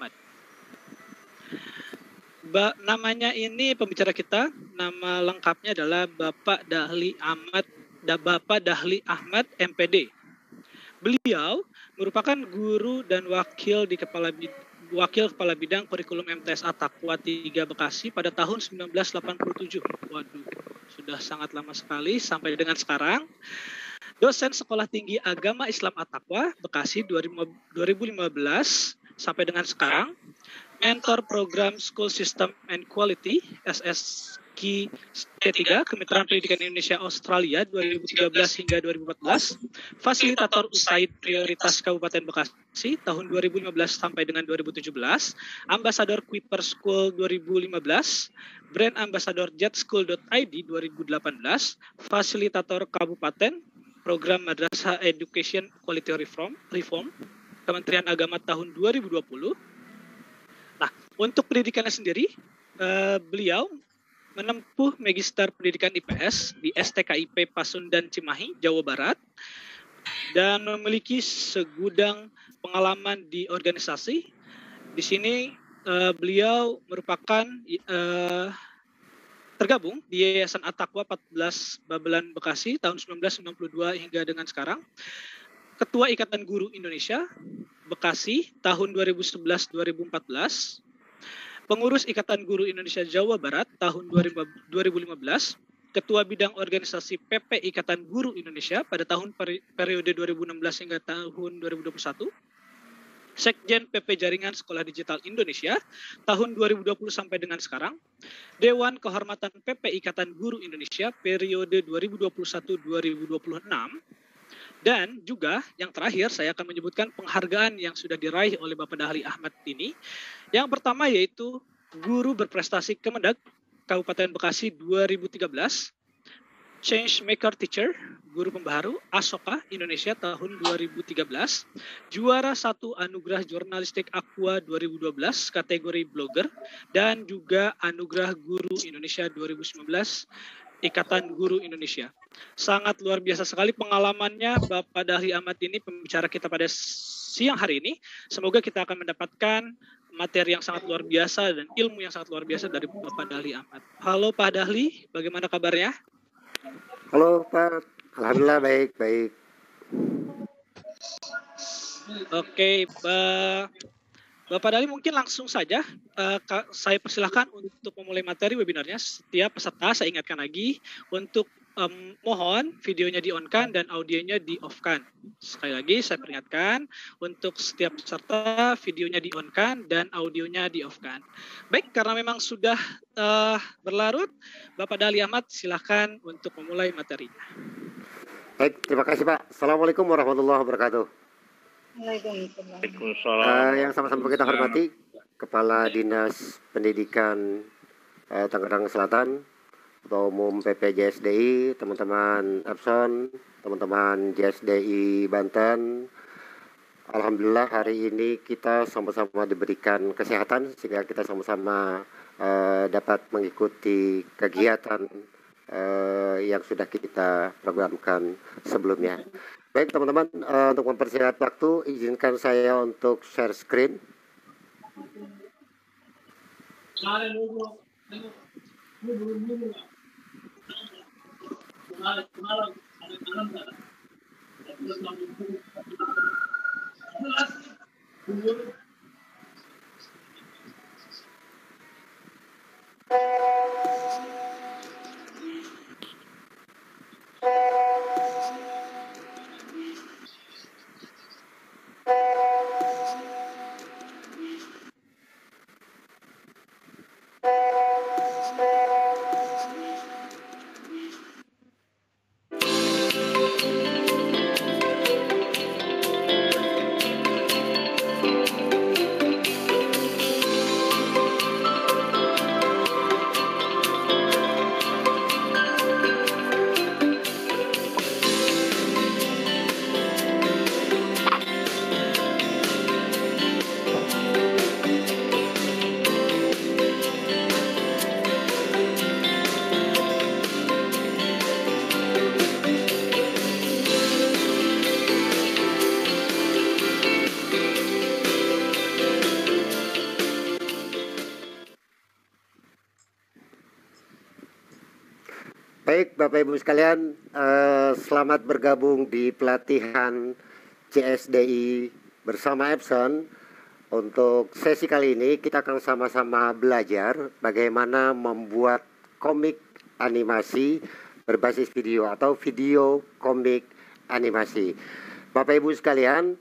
Ahmad. Namanya ini pembicara kita, nama lengkapnya adalah Bapak Dahli Ahmad MPD. Beliau merupakan guru dan wakil kepala bidang kurikulum MTS At-Taqwa 3 Bekasi pada tahun 1987. Waduh, sudah sangat lama sekali sampai dengan sekarang. Dosen Sekolah Tinggi Agama Islam At-Taqwa Bekasi 2015 sampai dengan sekarang. Mentor Program School System and Quality SSQ T3 Kemitraan Pendidikan Indonesia Australia 2013 hingga 2014. Fasilitator USAID Prioritas Kabupaten Bekasi tahun 2015 sampai dengan 2017. Ambasador Kuiper School 2015. Brand Ambassador jetschool.id 2018. Fasilitator Kabupaten Program Madrasah Education Quality Reform Kementerian Agama tahun 2020. Nah, untuk pendidikannya sendiri, beliau menempuh Magister Pendidikan IPS di STKIP Pasundan Cimahi, Jawa Barat, dan memiliki segudang pengalaman di organisasi. Di sini beliau merupakan tergabung di Yayasan At-Taqwa 14 Babelan Bekasi tahun 1992 hingga dengan sekarang. Ketua Ikatan Guru Indonesia Bekasi tahun 2011-2014. Pengurus Ikatan Guru Indonesia Jawa Barat tahun 2015. Ketua Bidang Organisasi PP Ikatan Guru Indonesia pada tahun periode 2016 hingga tahun 2021. Sekjen PP Jaringan Sekolah Digital Indonesia tahun 2020 sampai dengan sekarang. Dewan Kehormatan PP Ikatan Guru Indonesia periode 2021-2026. Dan juga yang terakhir saya akan menyebutkan penghargaan yang sudah diraih oleh Bapak Dahli Ahmad ini. Yang pertama yaitu Guru Berprestasi Kemendag Kabupaten Bekasi 2013. Change Maker Teacher, Guru Pembaharu Asoka Indonesia tahun 2013. Juara 1 Anugerah Jurnalistik Aqua 2012 kategori blogger. Dan juga Anugerah Guru Indonesia 2019 Ikatan Guru Indonesia. Sangat luar biasa sekali pengalamannya Bapak Dahli Ahmad ini, pembicara kita pada siang hari ini. Semoga kita akan mendapatkan materi yang sangat luar biasa dan ilmu yang sangat luar biasa dari Bapak Dahli Ahmad. Halo Pak Dahli, bagaimana kabarnya? Halo Pak, alhamdulillah baik. Oke, Bapak Dahli mungkin langsung saja saya persilahkan untuk memulai materi webinarnya. Setiap peserta saya ingatkan lagi untuk mohon videonya di-on-kan dan audionya di-off-kan. Sekali lagi saya peringatkan untuk setiap peserta videonya di-on-kan dan audionya di-off-kan. Baik, karena memang sudah berlarut, Bapak Dahli Ahmad silahkan untuk memulai materinya. Baik, terima kasih Pak. Assalamualaikum warahmatullahi wabarakatuh. Waalaikumsalam. Yang sama-sama kita hormati Kepala Dinas Pendidikan Tangerang Selatan, Ketua Umum PPJSDI, teman-teman Epson, teman-teman JSDI Banten. Alhamdulillah hari ini kita sama-sama diberikan kesehatan sehingga kita sama-sama dapat mengikuti kegiatan yang sudah kita programkan sebelumnya. Baik teman-teman, untuk mempersingkat waktu, izinkan saya untuk share screen. Baik, Bapak Ibu sekalian, selamat bergabung di pelatihan CSDI bersama Epson. Untuk sesi kali ini kita akan sama-sama belajar bagaimana membuat komik animasi berbasis video atau video komik animasi. Bapak Ibu sekalian,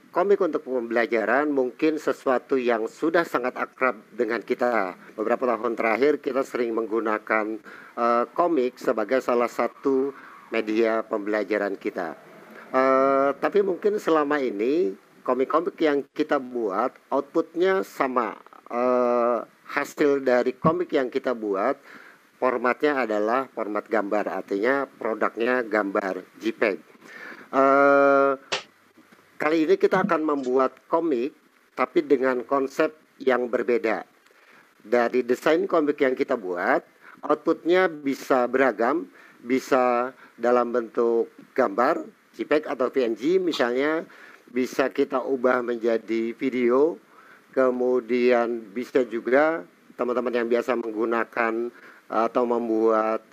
komik untuk pembelajaran mungkin sesuatu yang sudah sangat akrab dengan kita. Beberapa tahun terakhir kita sering menggunakan komik sebagai salah satu media pembelajaran kita. Tapi mungkin selama ini komik-komik yang kita buat outputnya sama. Hasil dari komik yang kita buat formatnya adalah format gambar, artinya produknya gambar JPEG. Kali ini kita akan membuat komik, tapi dengan konsep yang berbeda. Dari desain komik yang kita buat, outputnya bisa beragam, bisa dalam bentuk gambar, JPEG atau PNG misalnya, bisa kita ubah menjadi video, kemudian bisa juga teman-teman yang biasa menggunakan atau membuat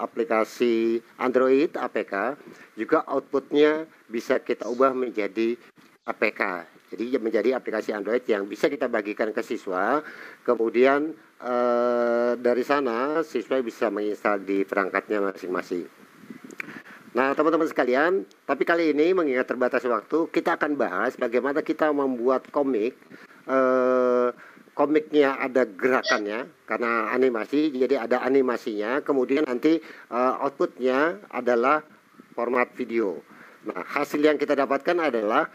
aplikasi Android APK, juga outputnya bisa kita ubah menjadi APK. Jadi menjadi aplikasi Android yang bisa kita bagikan ke siswa. Kemudian dari sana siswa bisa menginstal di perangkatnya masing-masing. Nah, teman-teman sekalian, tapi kali ini mengingat terbatas waktu, kita akan bahas bagaimana kita membuat komik. Komiknya ada gerakannya karena animasi, jadi ada animasinya. Kemudian nanti outputnya adalah format video. Nah, hasil yang kita dapatkan adalah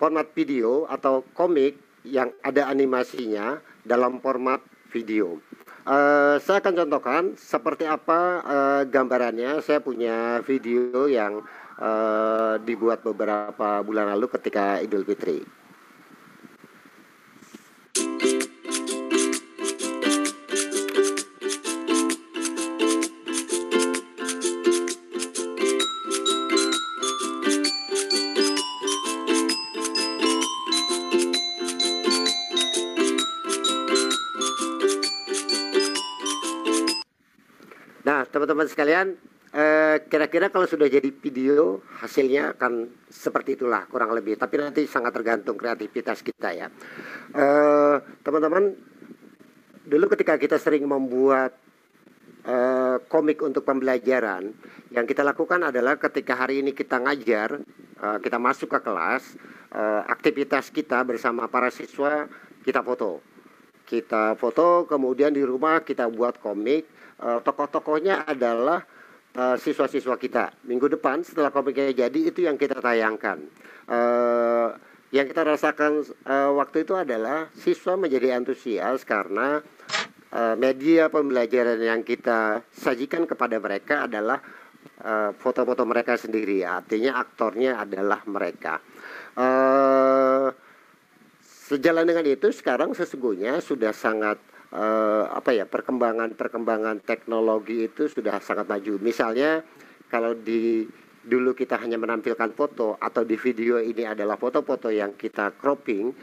format video atau komik yang ada animasinya dalam format video. Saya akan contohkan seperti apa gambarannya. Saya punya video yang dibuat beberapa bulan lalu ketika Idul Fitri. Nah, teman-teman sekalian, kira-kira kalau sudah jadi video, hasilnya akan seperti itulah kurang lebih. Tapi nanti sangat tergantung kreativitas kita ya. Teman-teman, dulu ketika kita sering membuat komik untuk pembelajaran, yang kita lakukan adalah ketika hari ini kita ngajar, kita masuk ke kelas, aktivitas kita bersama para siswa, kita foto. Kita foto, kemudian di rumah kita buat komik. Tokoh-tokohnya adalah siswa-siswa kita. Minggu depan setelah komiknya jadi, itu yang kita tayangkan. Yang kita rasakan waktu itu adalah siswa menjadi antusias karena media pembelajaran yang kita sajikan kepada mereka adalah foto-foto mereka sendiri. Artinya aktornya adalah mereka. Sejalan dengan itu, sekarang sesungguhnya sudah sangat perkembangan teknologi itu sudah sangat maju. Misalnya kalau dulu kita hanya menampilkan foto, atau di video ini adalah foto-foto yang kita cropping,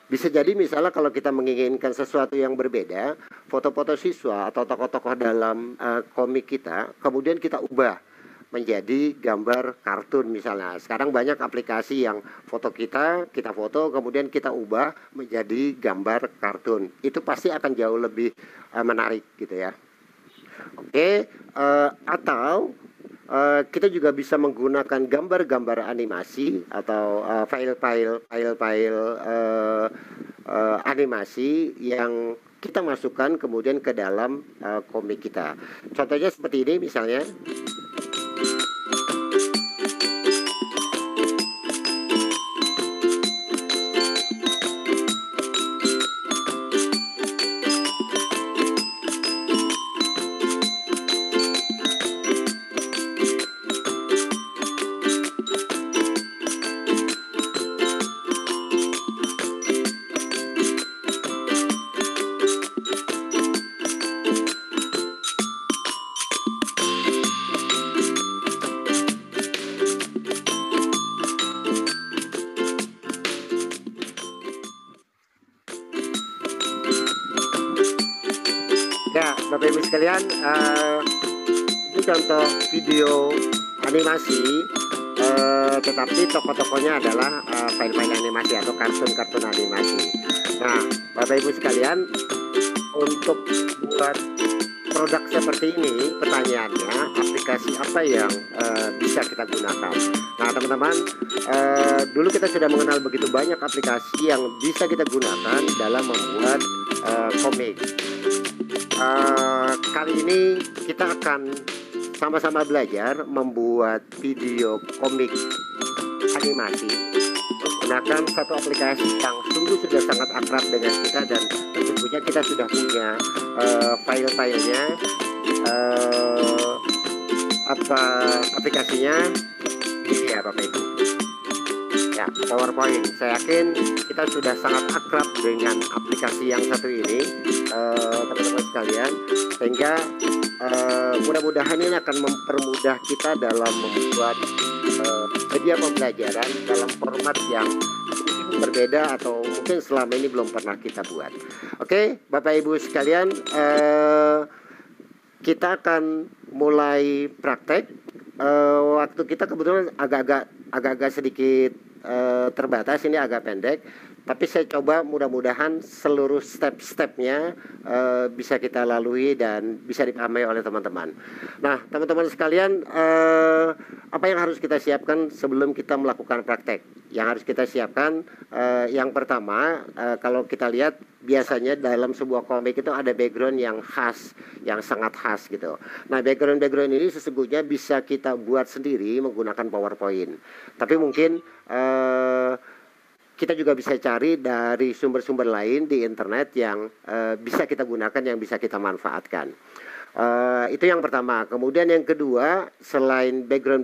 bisa jadi misalnya kalau kita menginginkan sesuatu yang berbeda, foto-foto siswa atau tokoh-tokoh dalam komik kita, kemudian kita ubah menjadi gambar kartun misalnya. Sekarang banyak aplikasi yang foto kita foto, kemudian kita ubah menjadi gambar kartun. Itu pasti akan jauh lebih menarik gitu ya. Oke, atau kita juga bisa menggunakan gambar-gambar animasi atau file-file animasi yang kita masukkan kemudian ke dalam komik kita. Contohnya seperti ini misalnya. Bapak Ibu sekalian, ini contoh video animasi, tetapi tokoh-tokohnya adalah file-file animasi atau kartun-kartun animasi. Nah, Bapak Ibu sekalian, untuk buat produk seperti ini, pertanyaannya aplikasi apa yang bisa kita gunakan. Nah teman-teman, dulu kita sudah mengenal begitu banyak aplikasi yang bisa kita gunakan dalam membuat komik. Kali ini kita akan sama-sama belajar membuat video komik animasi menggunakan satu aplikasi yang sungguh sudah sangat akrab dengan kita, dan tentunya kita sudah punya file-filenya, apa aplikasinya ini ya Bapak Ibu ya, PowerPoint. Saya yakin kita sudah sangat akrab dengan aplikasi yang satu ini, teman-teman sekalian, sehingga mudah-mudahan ini akan mempermudah kita dalam membuat media pembelajaran dalam format yang berbeda atau mungkin selama ini belum pernah kita buat. Oke, Bapak Ibu sekalian, kita akan mulai praktek. Waktu kita kebetulan agak-agak sedikit terbatas, ini agak pendek, tapi saya coba mudah-mudahan seluruh step-stepnya bisa kita lalui dan bisa dipahami oleh teman-teman. Nah, teman-teman sekalian, apa yang harus kita siapkan sebelum kita melakukan praktek? Yang harus kita siapkan, yang pertama, kalau kita lihat biasanya dalam sebuah komik itu ada background yang khas, yang sangat khas gitu. Nah, background ini sesungguhnya bisa kita buat sendiri menggunakan PowerPoint. Tapi mungkin kita juga bisa cari dari sumber-sumber lain di internet yang bisa kita gunakan, yang bisa kita manfaatkan. Itu yang pertama. Kemudian yang kedua, selain background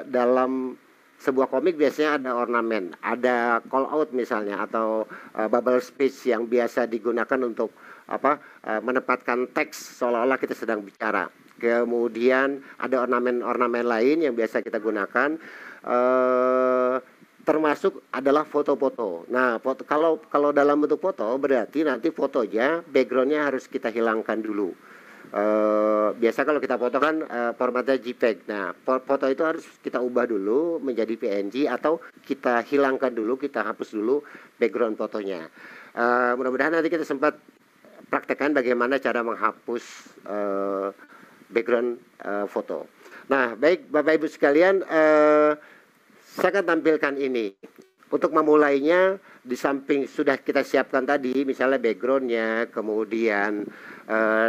dalam sebuah komik biasanya ada ornamen, ada call out misalnya, atau bubble speech yang biasa digunakan untuk menempatkan teks seolah-olah kita sedang bicara. Kemudian ada ornamen-ornamen lain yang biasa kita gunakan, termasuk adalah foto-foto. Nah, kalau dalam bentuk foto berarti nanti fotonya, backgroundnya harus kita hilangkan dulu. Biasa kalau kita foto kan formatnya JPEG. Nah, foto itu harus kita ubah dulu menjadi PNG atau kita hilangkan dulu, kita hapus dulu background fotonya. Mudah-mudahan nanti kita sempat praktekkan bagaimana cara menghapus background foto. Nah, baik Bapak Ibu sekalian, saya akan tampilkan ini. Untuk memulainya, di samping sudah kita siapkan tadi, misalnya backgroundnya, kemudian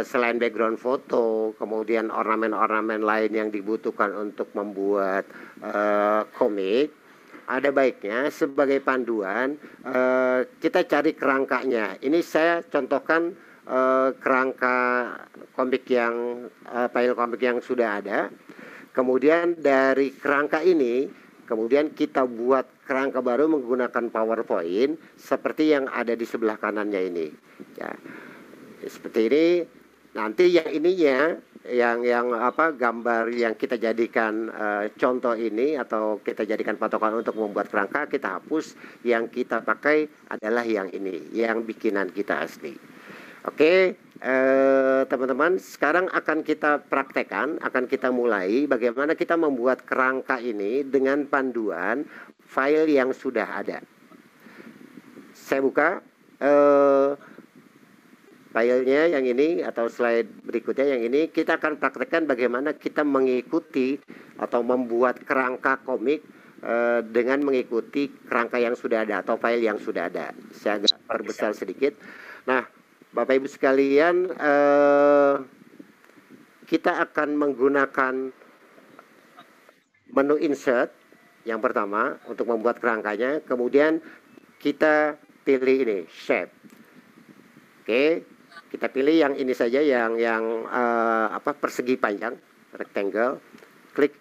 selain background foto, kemudian ornamen-ornamen lain yang dibutuhkan untuk membuat komik, ada baiknya sebagai panduan kita cari kerangkanya. Ini saya contohkan kerangka komik yang file komik yang sudah ada. Kemudian dari kerangka ini, kemudian kita buat kerangka baru menggunakan PowerPoint seperti yang ada di sebelah kanannya ini. Ya, seperti ini. Nanti yang ininya, yang gambar yang kita jadikan contoh ini atau kita jadikan patokan untuk membuat kerangka, kita hapus. Yang kita pakai adalah yang ini, yang bikinan kita asli. Oke, teman-teman, sekarang akan kita praktekkan, akan kita mulai bagaimana kita membuat kerangka ini dengan panduan file yang sudah ada. Saya buka filenya yang ini atau slide berikutnya yang ini. Kita akan praktekkan bagaimana kita mengikuti atau membuat kerangka komik dengan mengikuti kerangka yang sudah ada atau file yang sudah ada. Saya agak perbesar sedikit. Nah, Bapak Ibu sekalian, kita akan menggunakan menu insert yang pertama untuk membuat kerangkanya. Kemudian kita pilih ini shape. Oke, kita pilih yang ini saja, yang persegi panjang, rectangle. Klik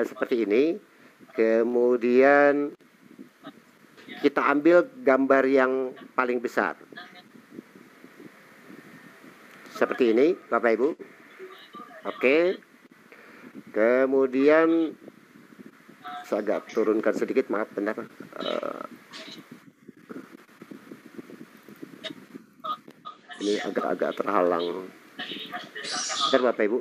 seperti ini. Kemudian kita ambil gambar yang paling besar. Seperti ini, Bapak Ibu. Oke. Kemudian saya agak turunkan sedikit, maaf, benar. Ini agak-agak terhalang Bentar Bapak Ibu.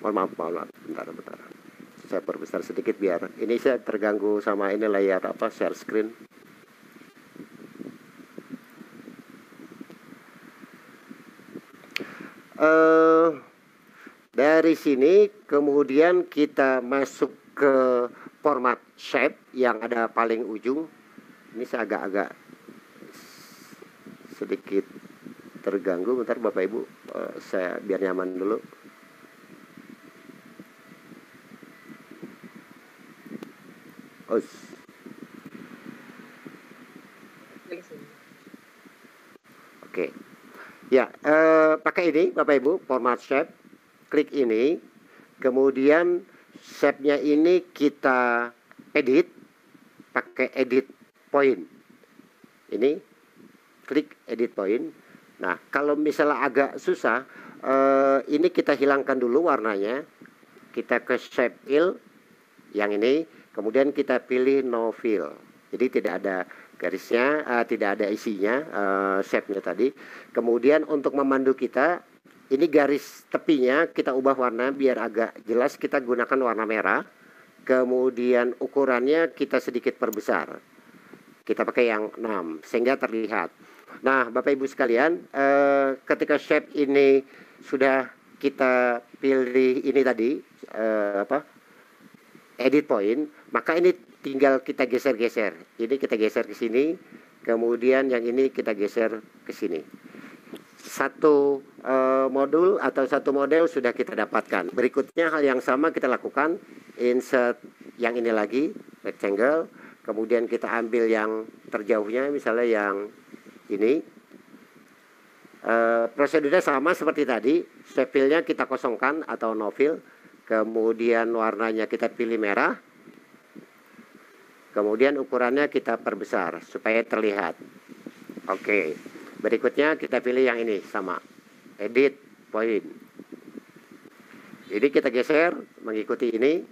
Mohon maaf, bentar. Saya perbesar sedikit biar ini saya terganggu sama ini layar apa share screen. Dari sini kemudian kita masuk ke format shape yang ada paling ujung. Ini saya agak-agak sedikit terganggu. Bentar Bapak Ibu, saya biar nyaman dulu. Oke. Ya, pakai ini Bapak Ibu, format shape. Klik ini, kemudian shape-nya ini kita edit pakai edit point. Ini klik edit point. Nah, kalau misalnya agak susah, ini kita hilangkan dulu warnanya. Kita ke shape fill yang ini, kemudian kita pilih no fill. Jadi tidak ada garisnya, tidak ada isinya, shape-nya tadi. Kemudian untuk memandu kita, ini garis tepinya kita ubah warna biar agak jelas, kita gunakan warna merah. Kemudian ukurannya kita sedikit perbesar. Kita pakai yang 6 sehingga terlihat. Nah, Bapak Ibu sekalian, ketika shape ini sudah kita pilih ini tadi, edit point, maka ini tinggal kita geser-geser. Ini kita geser ke sini, kemudian yang ini kita geser ke sini. Satu modul atau satu model sudah kita dapatkan. Berikutnya hal yang sama kita lakukan, insert yang ini lagi, rectangle, kemudian kita ambil yang terjauhnya, misalnya yang ini. Prosedurnya sama seperti tadi, shape fill-nya kita kosongkan atau no fill, kemudian warnanya kita pilih merah, kemudian ukurannya kita perbesar supaya terlihat. Oke. Berikutnya kita pilih yang ini sama, edit point. Jadi kita geser mengikuti ini,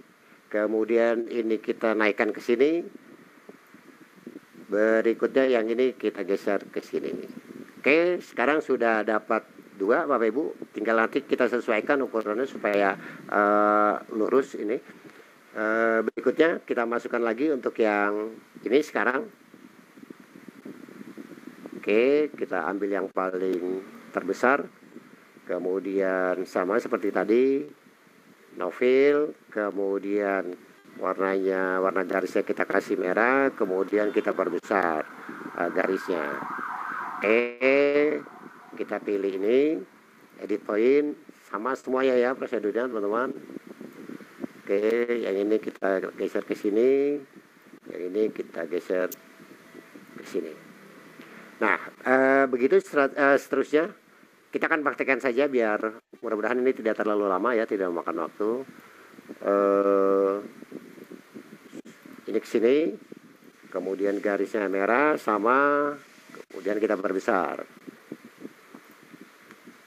kemudian ini kita naikkan ke sini. Berikutnya yang ini kita geser ke sini. Oke, sekarang sudah dapat 2 Bapak Ibu. Tinggal nanti kita sesuaikan ukurannya supaya lurus ini. Berikutnya kita masukkan lagi untuk yang ini sekarang. Oke, kita ambil yang paling terbesar. Kemudian sama seperti tadi, no fill, kemudian warnanya, warna garisnya kita kasih merah, kemudian kita perbesar garisnya. Oke, kita pilih ini, edit point, sama semuanya ya prosedurnya teman-teman. Oke, yang ini kita geser ke sini, yang ini kita geser ke sini. Nah, begitu seterusnya. Kita akan praktekkan saja biar mudah-mudahan ini tidak terlalu lama ya, tidak memakan waktu. Ini ke sini, kemudian garisnya merah sama, kemudian kita perbesar.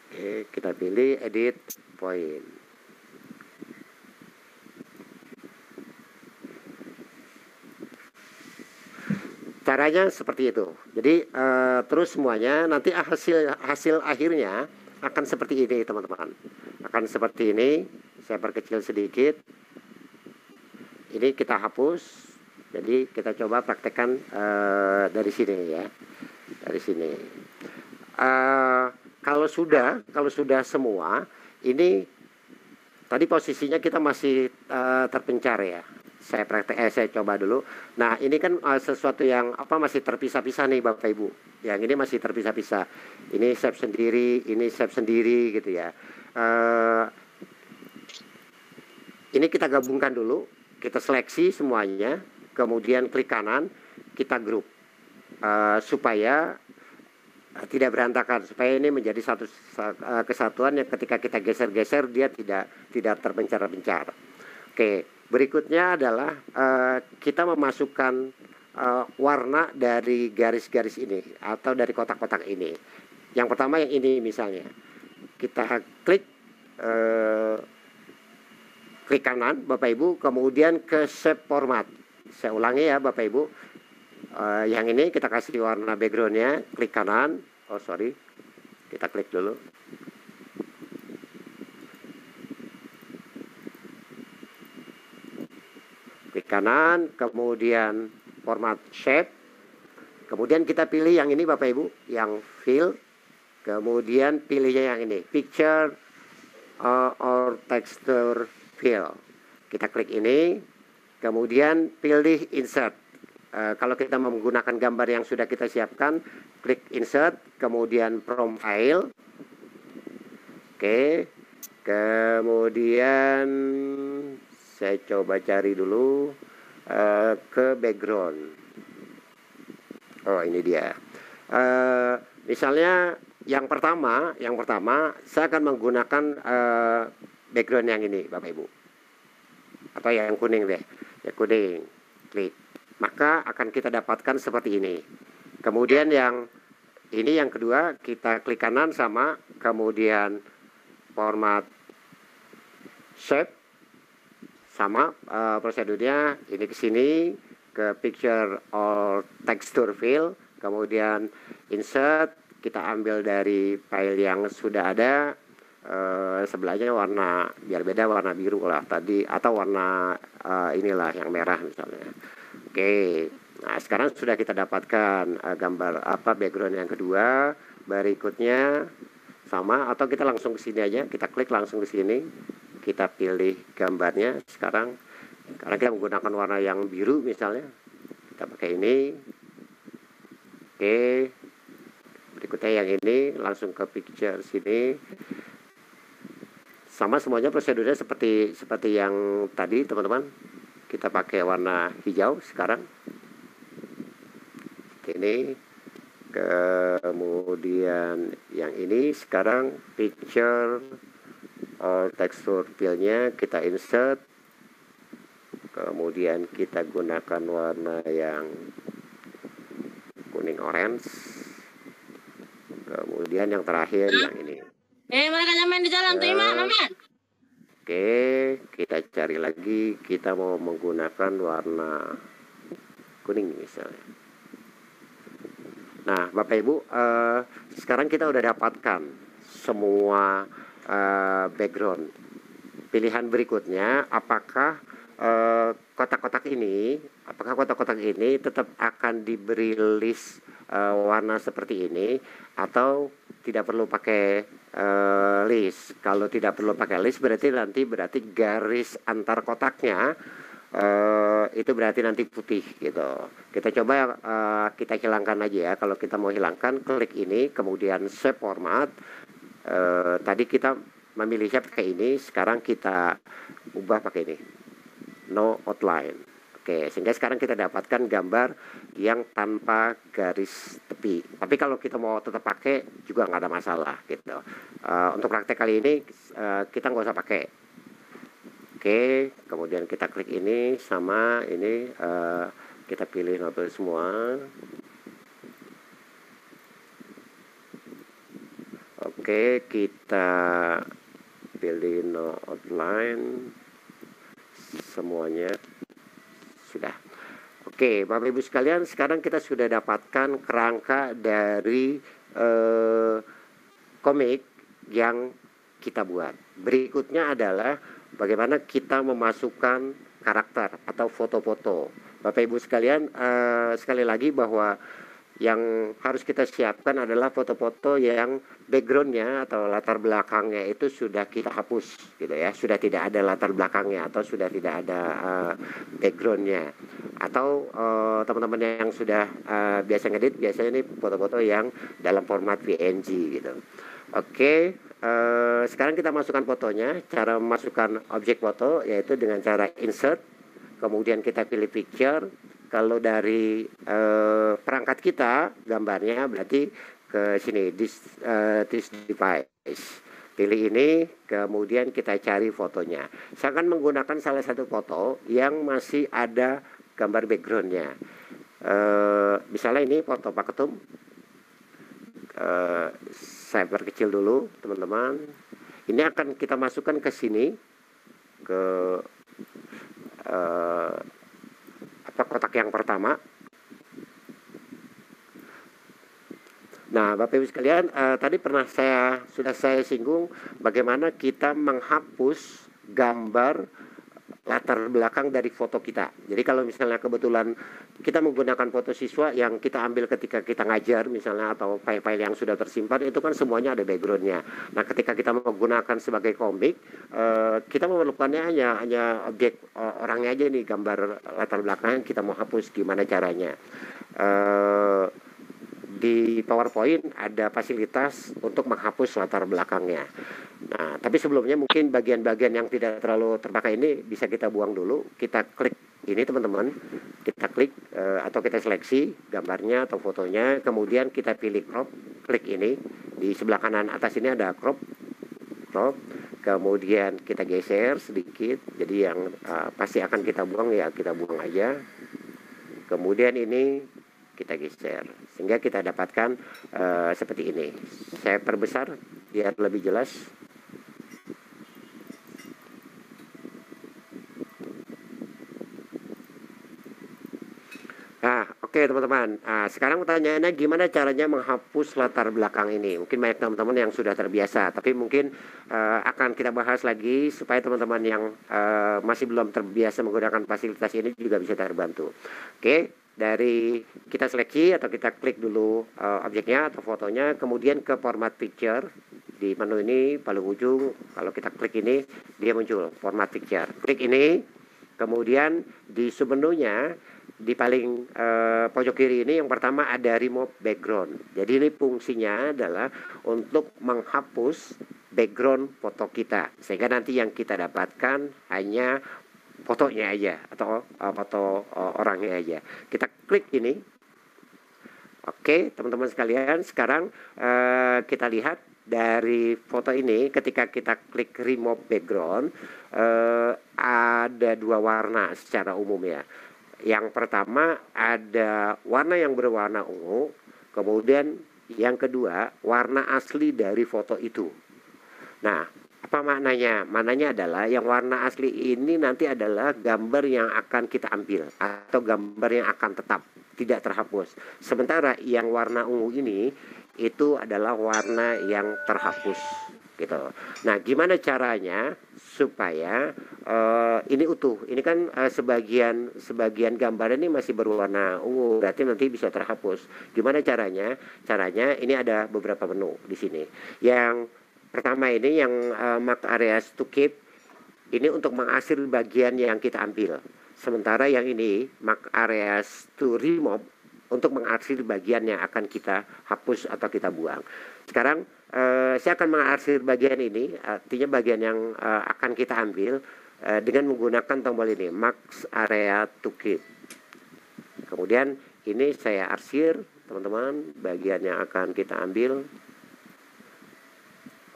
Oke, kita pilih edit point. Caranya seperti itu. Jadi terus semuanya nanti hasil akhirnya akan seperti ini teman-teman. Akan seperti ini. Saya perkecil sedikit. Ini kita hapus. Jadi kita coba praktekkan dari sini ya. Dari sini. Kalau sudah semua, ini tadi posisinya kita masih terpencar ya. Saya coba dulu. Nah, ini kan sesuatu yang masih terpisah-pisah nih Bapak Ibu. Yang ini masih terpisah-pisah. Ini shape sendiri, ini shape sendiri gitu ya. Ini kita gabungkan dulu, kita seleksi semuanya, kemudian klik kanan, kita grup supaya tidak berantakan, supaya ini menjadi satu kesatuan yang ketika kita geser-geser dia tidak terpencar-pencar. Oke. Berikutnya adalah kita memasukkan warna dari garis-garis ini atau dari kotak-kotak ini. Yang pertama yang ini misalnya. Kita klik klik kanan Bapak Ibu, kemudian ke shape format. Saya ulangi ya Bapak Ibu. Yang ini kita kasih warna backgroundnya, klik kanan. Oh sorry, kita klik dulu. Klik kanan, kemudian format shape. Kemudian kita pilih yang ini Bapak Ibu, yang fill. Kemudian pilihnya yang ini, picture or texture fill. Kita klik ini, kemudian pilih insert. Kalau kita menggunakan gambar yang sudah kita siapkan, klik insert, kemudian from file. Oke, kemudian saya coba cari dulu ke background. Oh ini dia. Misalnya yang pertama saya akan menggunakan background yang ini Bapak Ibu, atau yang kuning deh, ya kuning. Klik, maka akan kita dapatkan seperti ini. Kemudian yang ini yang kedua, kita klik kanan sama, kemudian format shape sama, prosedurnya ini ke sini ke picture or texture fill, kemudian insert, kita ambil dari file yang sudah ada, sebelahnya warna biar beda, warna biru lah tadi, atau warna inilah yang merah misalnya. Oke, nah sekarang sudah kita dapatkan gambar background yang kedua. Berikutnya sama, atau kita langsung ke sini aja, kita klik langsung ke sini, kita pilih gambarnya sekarang. Karena kita menggunakan warna yang biru misalnya, kita pakai ini. Oke, berikutnya yang ini, langsung ke picture sini. Sama semuanya prosedurnya seperti yang tadi teman-teman. Kita pakai warna hijau sekarang. Ini, kemudian yang ini sekarang picture or texture fill-nya kita insert. Kemudian kita gunakan warna yang kuning orange. Kemudian yang terakhir yang ini. Mereka main di jalan tuh, Iman. Oke, kita cari lagi. Kita mau menggunakan warna kuning misalnya. Nah, Bapak Ibu, sekarang kita udah dapatkan semua background. Pilihan berikutnya, apakah kotak-kotak ini tetap akan diberi list warna seperti ini, atau tidak perlu pakai list. Kalau tidak perlu pakai list berarti garis antar kotaknya itu berarti nanti putih gitu. Kita coba kita hilangkan aja ya. Kalau kita mau hilangkan, klik ini, kemudian shape format. Tadi kita memilihnya pakai ini, sekarang kita ubah pakai ini, no outline. Oke, sehingga sekarang kita dapatkan gambar yang tanpa garis tepi. Tapi kalau kita mau tetap pakai juga nggak ada masalah gitu. Untuk praktek kali ini kita nggak usah pakai. Oke, kemudian kita klik ini sama ini, kita pilih novel semua. Oke, kita pilih no outline semuanya. Sudah. Oke, Bapak Ibu sekalian, sekarang kita sudah dapatkan kerangka dari komik yang kita buat. Berikutnya adalah bagaimana kita memasukkan karakter atau foto-foto. Bapak Ibu sekalian, sekali lagi bahwa yang harus kita siapkan adalah foto-foto yang backgroundnya atau latar belakangnya itu sudah kita hapus gitu ya, sudah tidak ada latar belakangnya atau sudah tidak ada backgroundnya, atau teman-teman yang sudah biasa ngedit, biasanya ini foto-foto yang dalam format PNG gitu. Oke, sekarang kita masukkan fotonya. Cara memasukkan objek foto yaitu dengan cara insert, kemudian kita pilih picture. Kalau dari perangkat kita gambarnya berarti ke sini, this device. Pilih ini, kemudian kita cari fotonya. Saya akan menggunakan salah satu foto yang masih ada gambar backgroundnya. Misalnya ini foto Pak Ketum. Saya perkecil dulu teman-teman. Ini akan kita masukkan ke sini. ke kotak yang pertama. Nah, Bapak Ibu sekalian, tadi sudah saya singgung bagaimana kita menghapus gambar latar belakang dari foto kita. Jadi kalau misalnya kebetulan kita menggunakan foto siswa yang kita ambil ketika kita ngajar misalnya, atau file-file yang sudah tersimpan, itu kan semuanya ada backgroundnya. Nah, ketika kita menggunakan sebagai komik, kita memerlukannya hanya objek orangnya aja nih, gambar latar belakang kita mau hapus. Gimana caranya? Di PowerPoint ada fasilitas untuk menghapus latar belakangnya. Nah, tapi sebelumnya mungkin bagian-bagian yang tidak terlalu terpakai ini bisa kita buang dulu. Kita klik ini teman-teman, kita klik atau kita seleksi gambarnya atau fotonya, kemudian kita pilih crop, klik ini. Di sebelah kanan atas ini ada crop, kemudian kita geser sedikit, jadi yang pasti akan kita buang ya kita buang aja. Kemudian ini kita geser sehingga kita dapatkan seperti ini. Saya perbesar biar lebih jelas. Nah, oke teman-teman. Sekarang pertanyaannya gimana caranya menghapus latar belakang ini? Mungkin banyak teman-teman yang sudah terbiasa, tapi mungkin akan kita bahas lagi supaya teman-teman yang masih belum terbiasa menggunakan fasilitas ini juga bisa terbantu. Oke. Dari kita seleksi atau kita klik dulu objeknya atau fotonya, kemudian ke format picture. Di menu ini paling ujung, kalau kita klik ini dia muncul format picture. Klik ini, kemudian di submenunya di paling pojok kiri ini yang pertama ada remove background. Jadi ini fungsinya adalah untuk menghapus background foto kita, sehingga nanti yang kita dapatkan hanya fotonya aja atau foto orangnya aja. Kita klik ini. Oke, teman-teman sekalian, sekarang kita lihat dari foto ini ketika kita klik remove background, ada dua warna secara umum ya. Yang pertama ada warna yang berwarna ungu, kemudian yang kedua warna asli dari foto itu. Nah, apa maknanya? Maknanya adalah yang warna asli ini nanti adalah gambar yang akan kita ambil atau gambar yang akan tetap tidak terhapus. Sementara yang warna ungu ini itu adalah warna yang terhapus gitu. Nah, gimana caranya supaya ini utuh? Ini kan sebagian gambar ini masih berwarna ungu, berarti nanti bisa terhapus. Gimana caranya? Caranya ini ada beberapa menu di sini. Yang pertama ini yang mark areas to keep, ini untuk mengarsir bagian yang kita ambil. Sementara yang ini mark areas to remove, untuk mengarsir bagian yang akan kita hapus atau kita buang. Sekarang saya akan mengarsir bagian ini, artinya bagian yang akan kita ambil dengan menggunakan tombol ini, mark area to keep. Kemudian ini saya arsir teman-teman bagian yang akan kita ambil.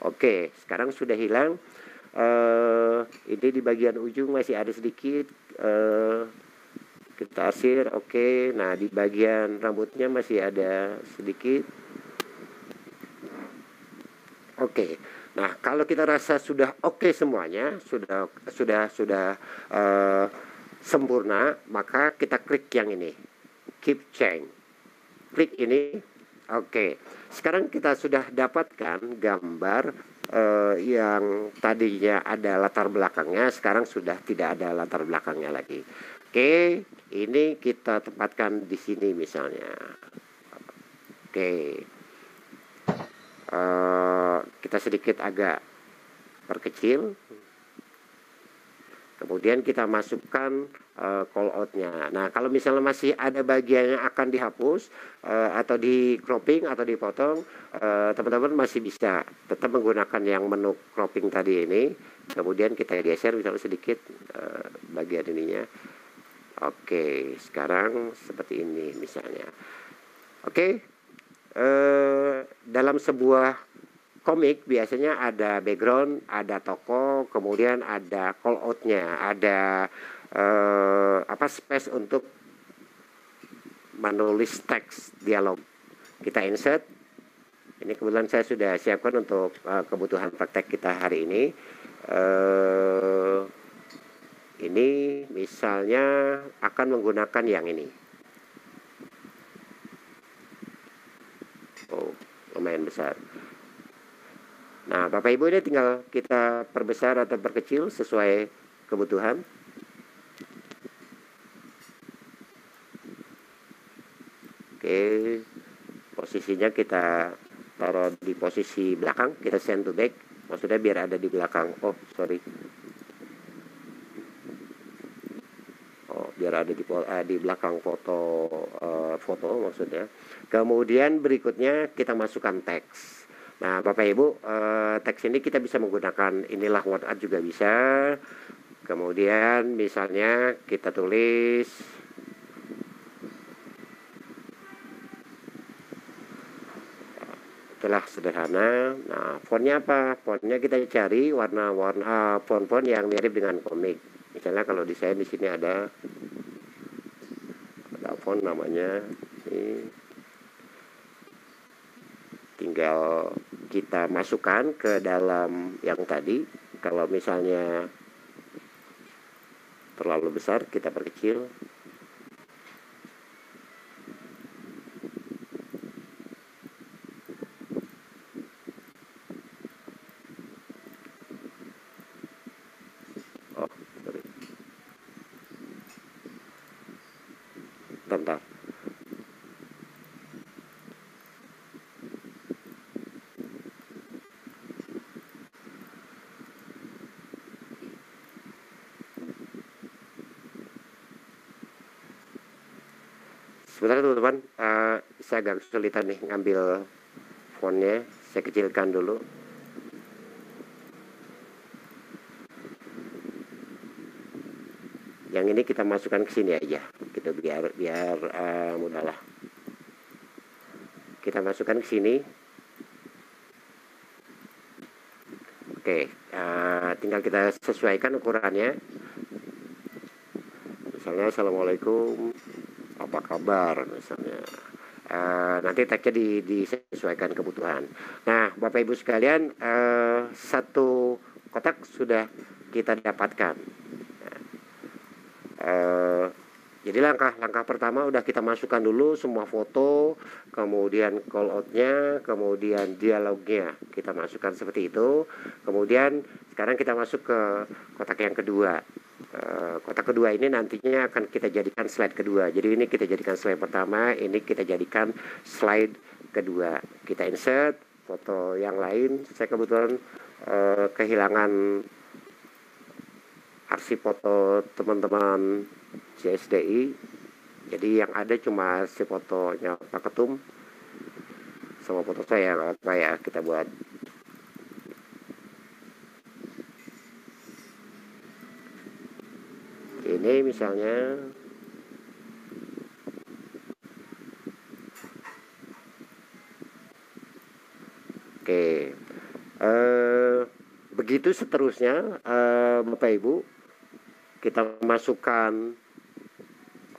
Oke, sekarang sudah hilang. Ini di bagian ujung masih ada sedikit. Kita arsir, oke. Nah, di bagian rambutnya masih ada sedikit. Oke. Nah, kalau kita rasa sudah oke semuanya, sudah sempurna, maka kita klik yang ini, keep change. Klik ini. Oke, sekarang kita sudah dapatkan gambar yang tadinya ada latar belakangnya, sekarang sudah tidak ada latar belakangnya lagi. Oke, ini kita tempatkan di sini misalnya. Oke, kita sedikit agak perkecil. Kemudian kita masukkan call out-nya. Nah, kalau misalnya masih ada bagian yang akan dihapus atau di cropping atau dipotong, teman-teman masih bisa tetap menggunakan yang menu cropping tadi ini. Kemudian kita geser misalnya sedikit bagian ininya. Oke, sekarang seperti ini misalnya. Oke, dalam sebuah komik biasanya ada background, ada tokoh, kemudian ada call out-nya, ada space untuk menulis teks dialog. Kita insert. Ini kebetulan saya sudah siapkan untuk kebutuhan praktek kita hari ini. Ini misalnya akan menggunakan yang ini. Oh, lumayan besar. Nah, Bapak Ibu, ini tinggal kita perbesar atau perkecil sesuai kebutuhan. Oke, posisinya kita taruh di posisi belakang, kita send to back, maksudnya biar ada di belakang. Oh, sorry. Oh, biar ada di belakang foto maksudnya. Kemudian berikutnya kita masukkan teks. Nah, Bapak Ibu, teks ini kita bisa menggunakan inilah WordArt juga bisa. Kemudian misalnya kita tulis itulah sederhana. Nah, fontnya apa? Fontnya kita cari warna-warna font-font yang mirip dengan komik. Misalnya kalau di saya di sini ada font namanya ini. Tinggal kita masukkan ke dalam yang tadi. Kalau misalnya terlalu besar, kita perkecil. Oh, sorry. Bentar. Sebentar teman-teman, saya agak kesulitan nih ngambil fontnya. Saya kecilkan dulu. Yang ini kita masukkan ke sini aja, gitu biar mudah lah. Kita masukkan ke sini. Oke, tinggal kita sesuaikan ukurannya. Misalnya assalamualaikum, apa kabar misalnya. Nanti tagnya disesuaikan kebutuhan. Nah, Bapak Ibu sekalian, satu kotak sudah kita dapatkan. Jadi langkah pertama udah kita masukkan dulu semua foto, kemudian call outnya, kemudian dialognya kita masukkan seperti itu. Kemudian sekarang kita masuk ke kotak yang kedua. Kotak kedua ini nantinya akan kita jadikan slide kedua. Jadi ini kita jadikan slide pertama, ini kita jadikan slide kedua. Kita insert foto yang lain. Saya kebetulan kehilangan arsip foto teman-teman CSDI. Jadi yang ada cuma si fotonya Pak Ketum sama foto saya. Apa ya kita buat. Ini misalnya oke. Begitu seterusnya Bapak Ibu, kita masukkan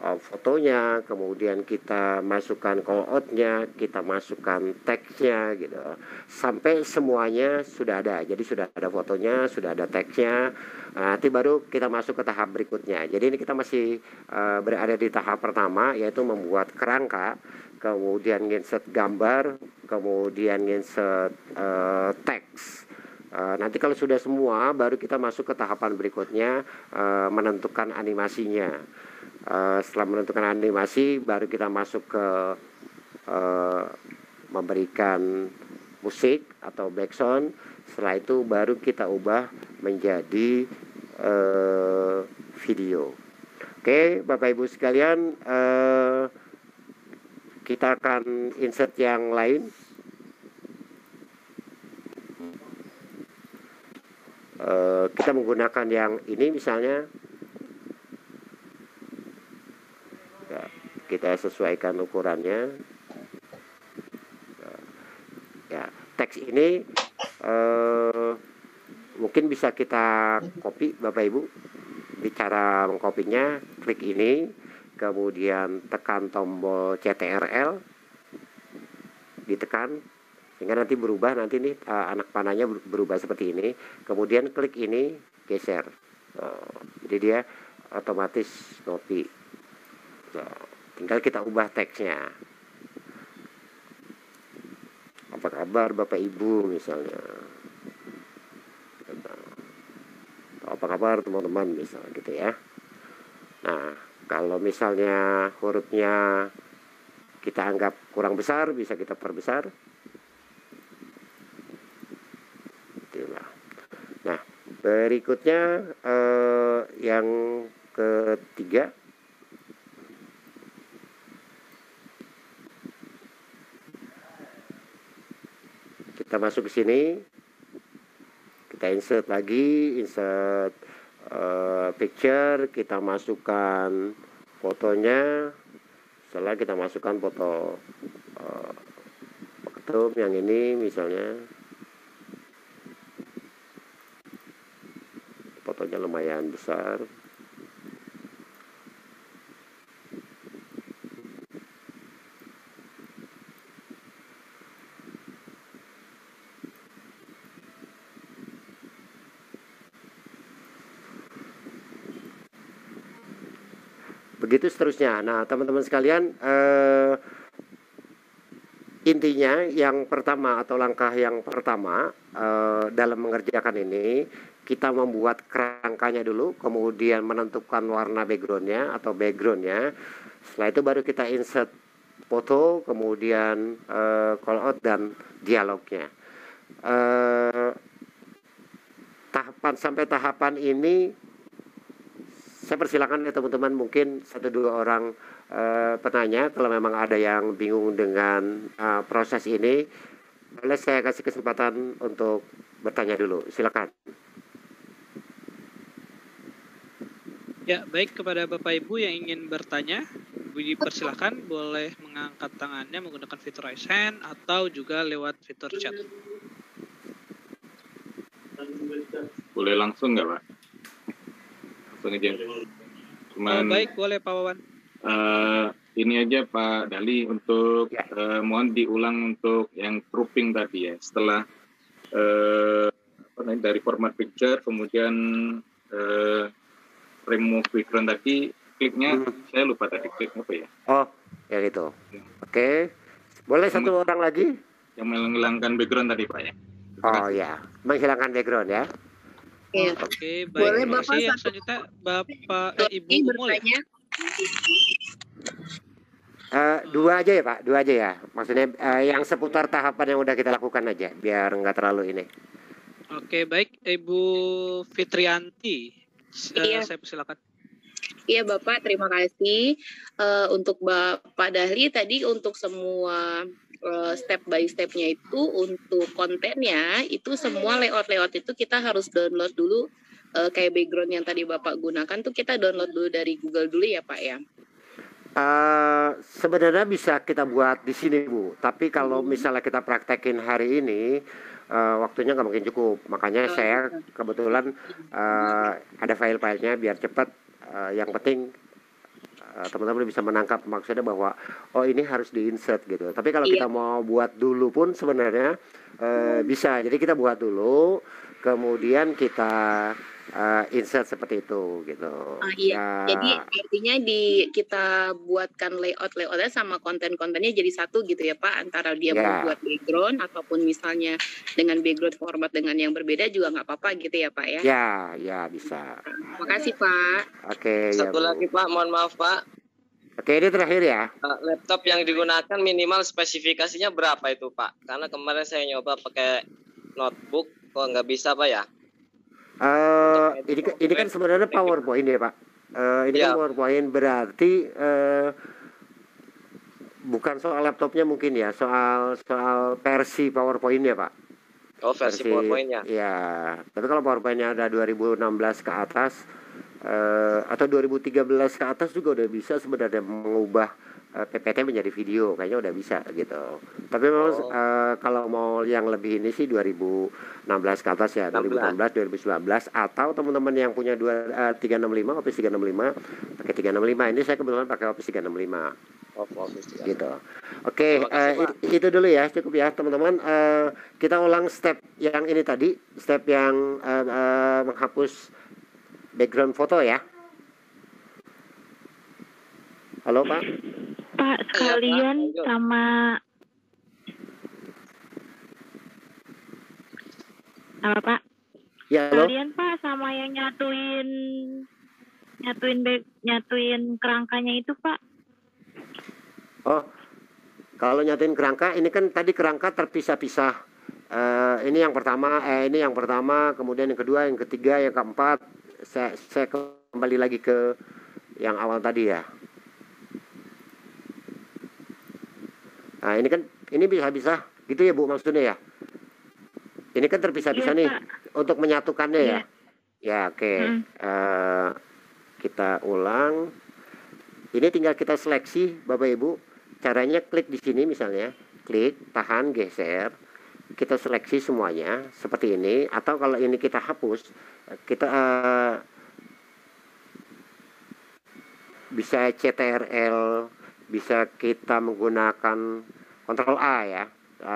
fotonya, kemudian kita masukkan call out-nya, kita masukkan teksnya gitu. Sampai semuanya sudah ada. Jadi sudah ada fotonya, sudah ada teksnya. Nanti baru kita masuk ke tahap berikutnya. Jadi ini kita masih berada di tahap pertama, yaitu membuat kerangka, kemudian insert gambar, kemudian insert teks. Nanti kalau sudah semua, baru kita masuk ke tahapan berikutnya, menentukan animasinya. Setelah menentukan animasi, baru kita masuk ke memberikan musik atau background. Setelah itu baru kita ubah menjadi video. Oke, Bapak Ibu sekalian, kita akan insert yang lain. Kita menggunakan yang ini misalnya. Kita sesuaikan ukurannya. Ya, teks ini mungkin bisa kita copy Bapak Ibu. Di cara mengkopinya, klik ini, kemudian tekan tombol CTRL, ditekan sehingga nanti berubah, nanti nih anak panahnya berubah seperti ini. Kemudian klik ini, geser. Jadi dia otomatis ngopi. Nah, tinggal kita ubah teksnya. Apa kabar Bapak Ibu misalnya. Apa kabar teman-teman misalnya gitu ya. Nah, kalau misalnya hurufnya kita anggap kurang besar, bisa kita perbesar. Itulah. Nah, berikutnya yang ketiga, kita masuk ke sini, kita insert lagi, insert picture, kita masukkan fotonya. Setelah kita masukkan foto ketum yang ini misalnya, fotonya lumayan besar. Begitu seterusnya. Nah, teman-teman sekalian, intinya yang pertama atau langkah yang pertama dalam mengerjakan ini, kita membuat kerangkanya dulu, kemudian menentukan warna backgroundnya atau backgroundnya. Setelah itu baru kita insert foto, kemudian call out dan dialognya. Sampai tahapan ini saya persilakan ya teman-teman, mungkin 1-2 orang penanya kalau memang ada yang bingung dengan proses ini, boleh saya kasih kesempatan untuk bertanya dulu, silakan. Ya, baik, kepada Bapak Ibu yang ingin bertanya, dipersilakan boleh mengangkat tangannya menggunakan fitur raise hand atau juga lewat fitur chat. Boleh langsung nggak, Pak? Langsung aja. Cuman, baik, boleh Pak Wawan. ini aja Pak Dali untuk mohon diulang untuk yang grouping tadi ya. Setelah dari format picture, kemudian remove background tadi, kliknya saya lupa tadi klik apa ya? Oh, ya gitu. Oke. Boleh satu orang lagi? Yang menghilangkan background tadi Pak ya. Oh ya, menghilangkan background ya. Iya. Oke, baik. Boleh Terima Bapak kasih. Yang satu selanjutnya Bapak Ibu Umul ya? bertanya? Dua aja ya Pak, 2 aja ya. Maksudnya yang seputar tahapan yang udah kita lakukan aja, biar nggak terlalu ini. Oke, baik. Ibu Fitrianti, Iya. saya persilakan. Iya Bapak, terima kasih untuk Bapak Dahli tadi untuk semua step by stepnya itu untuk kontennya itu semua layout itu kita harus download dulu kayak background yang tadi Bapak gunakan tuh kita download dulu dari Google dulu ya Pak ya. Sebenarnya bisa kita buat di sini Bu, tapi kalau misalnya kita praktekin hari ini waktunya nggak mungkin cukup, makanya saya kebetulan ada file-filenya biar cepat. Yang penting teman-teman bisa menangkap maksudnya bahwa oh ini harus di-insert gitu. Tapi kalau kita mau buat dulu pun sebenarnya bisa. Jadi kita buat dulu, kemudian kita insert seperti itu gitu. Jadi artinya kita buatkan layoutnya sama konten-kontennya jadi satu gitu ya Pak, antara dia mau buat background ataupun misalnya dengan background format dengan yang berbeda juga nggak apa-apa gitu ya Pak ya. Ya bisa. Makasih Pak. Oke. Satu lagi Pak, mohon maaf Pak. Oke, ini terakhir ya. Laptop yang digunakan minimal spesifikasinya berapa itu Pak? Karena kemarin saya nyoba pakai notebook kok nggak bisa Pak ya. Ini kan sebenarnya PowerPoint ya Pak. Ini kan PowerPoint, berarti bukan soal laptopnya mungkin ya, soal versi PowerPoint-nya Pak. Oh, versi PowerPoint-nya. Ya, tapi kalau PowerPoint-nya ada 2016 ke atas atau 2013 ke atas juga udah bisa sebenarnya mengubah PPT menjadi video, kayaknya udah bisa gitu. Tapi memang kalau mau yang lebih ini sih 2016 ke atas ya, 2016, 2019 atau teman-teman yang punya 365, Office 365 pakai 365. Ini saya kebetulan pakai Office 365. Gitu. Oke, itu dulu ya, cukup ya teman-teman. Kita ulang step yang ini tadi, step yang menghapus background foto ya. Halo Pak. Pak, sekalian lanjut. sama apa Pak? Ya halo. Sekalian Pak sama yang nyatuin kerangkanya itu Pak. Oh, kalau nyatuin kerangka, ini kan tadi kerangka terpisah-pisah. Ini yang pertama, kemudian yang kedua, yang ketiga, yang keempat. Saya kembali lagi ke yang awal tadi ya. Nah, ini bisa-bisa gitu ya Bu maksudnya ya. Ini kan terpisah-pisah Iya, nih Pak. untuk menyatukannya ya. Iya. Ya oke. Kita ulang. Ini tinggal kita seleksi Bapak Ibu. Caranya klik di sini misalnya, klik, tahan, geser. Kita seleksi semuanya seperti ini. Atau kalau ini kita hapus, kita bisa CTRL, bisa kita menggunakan Ctrl A ya,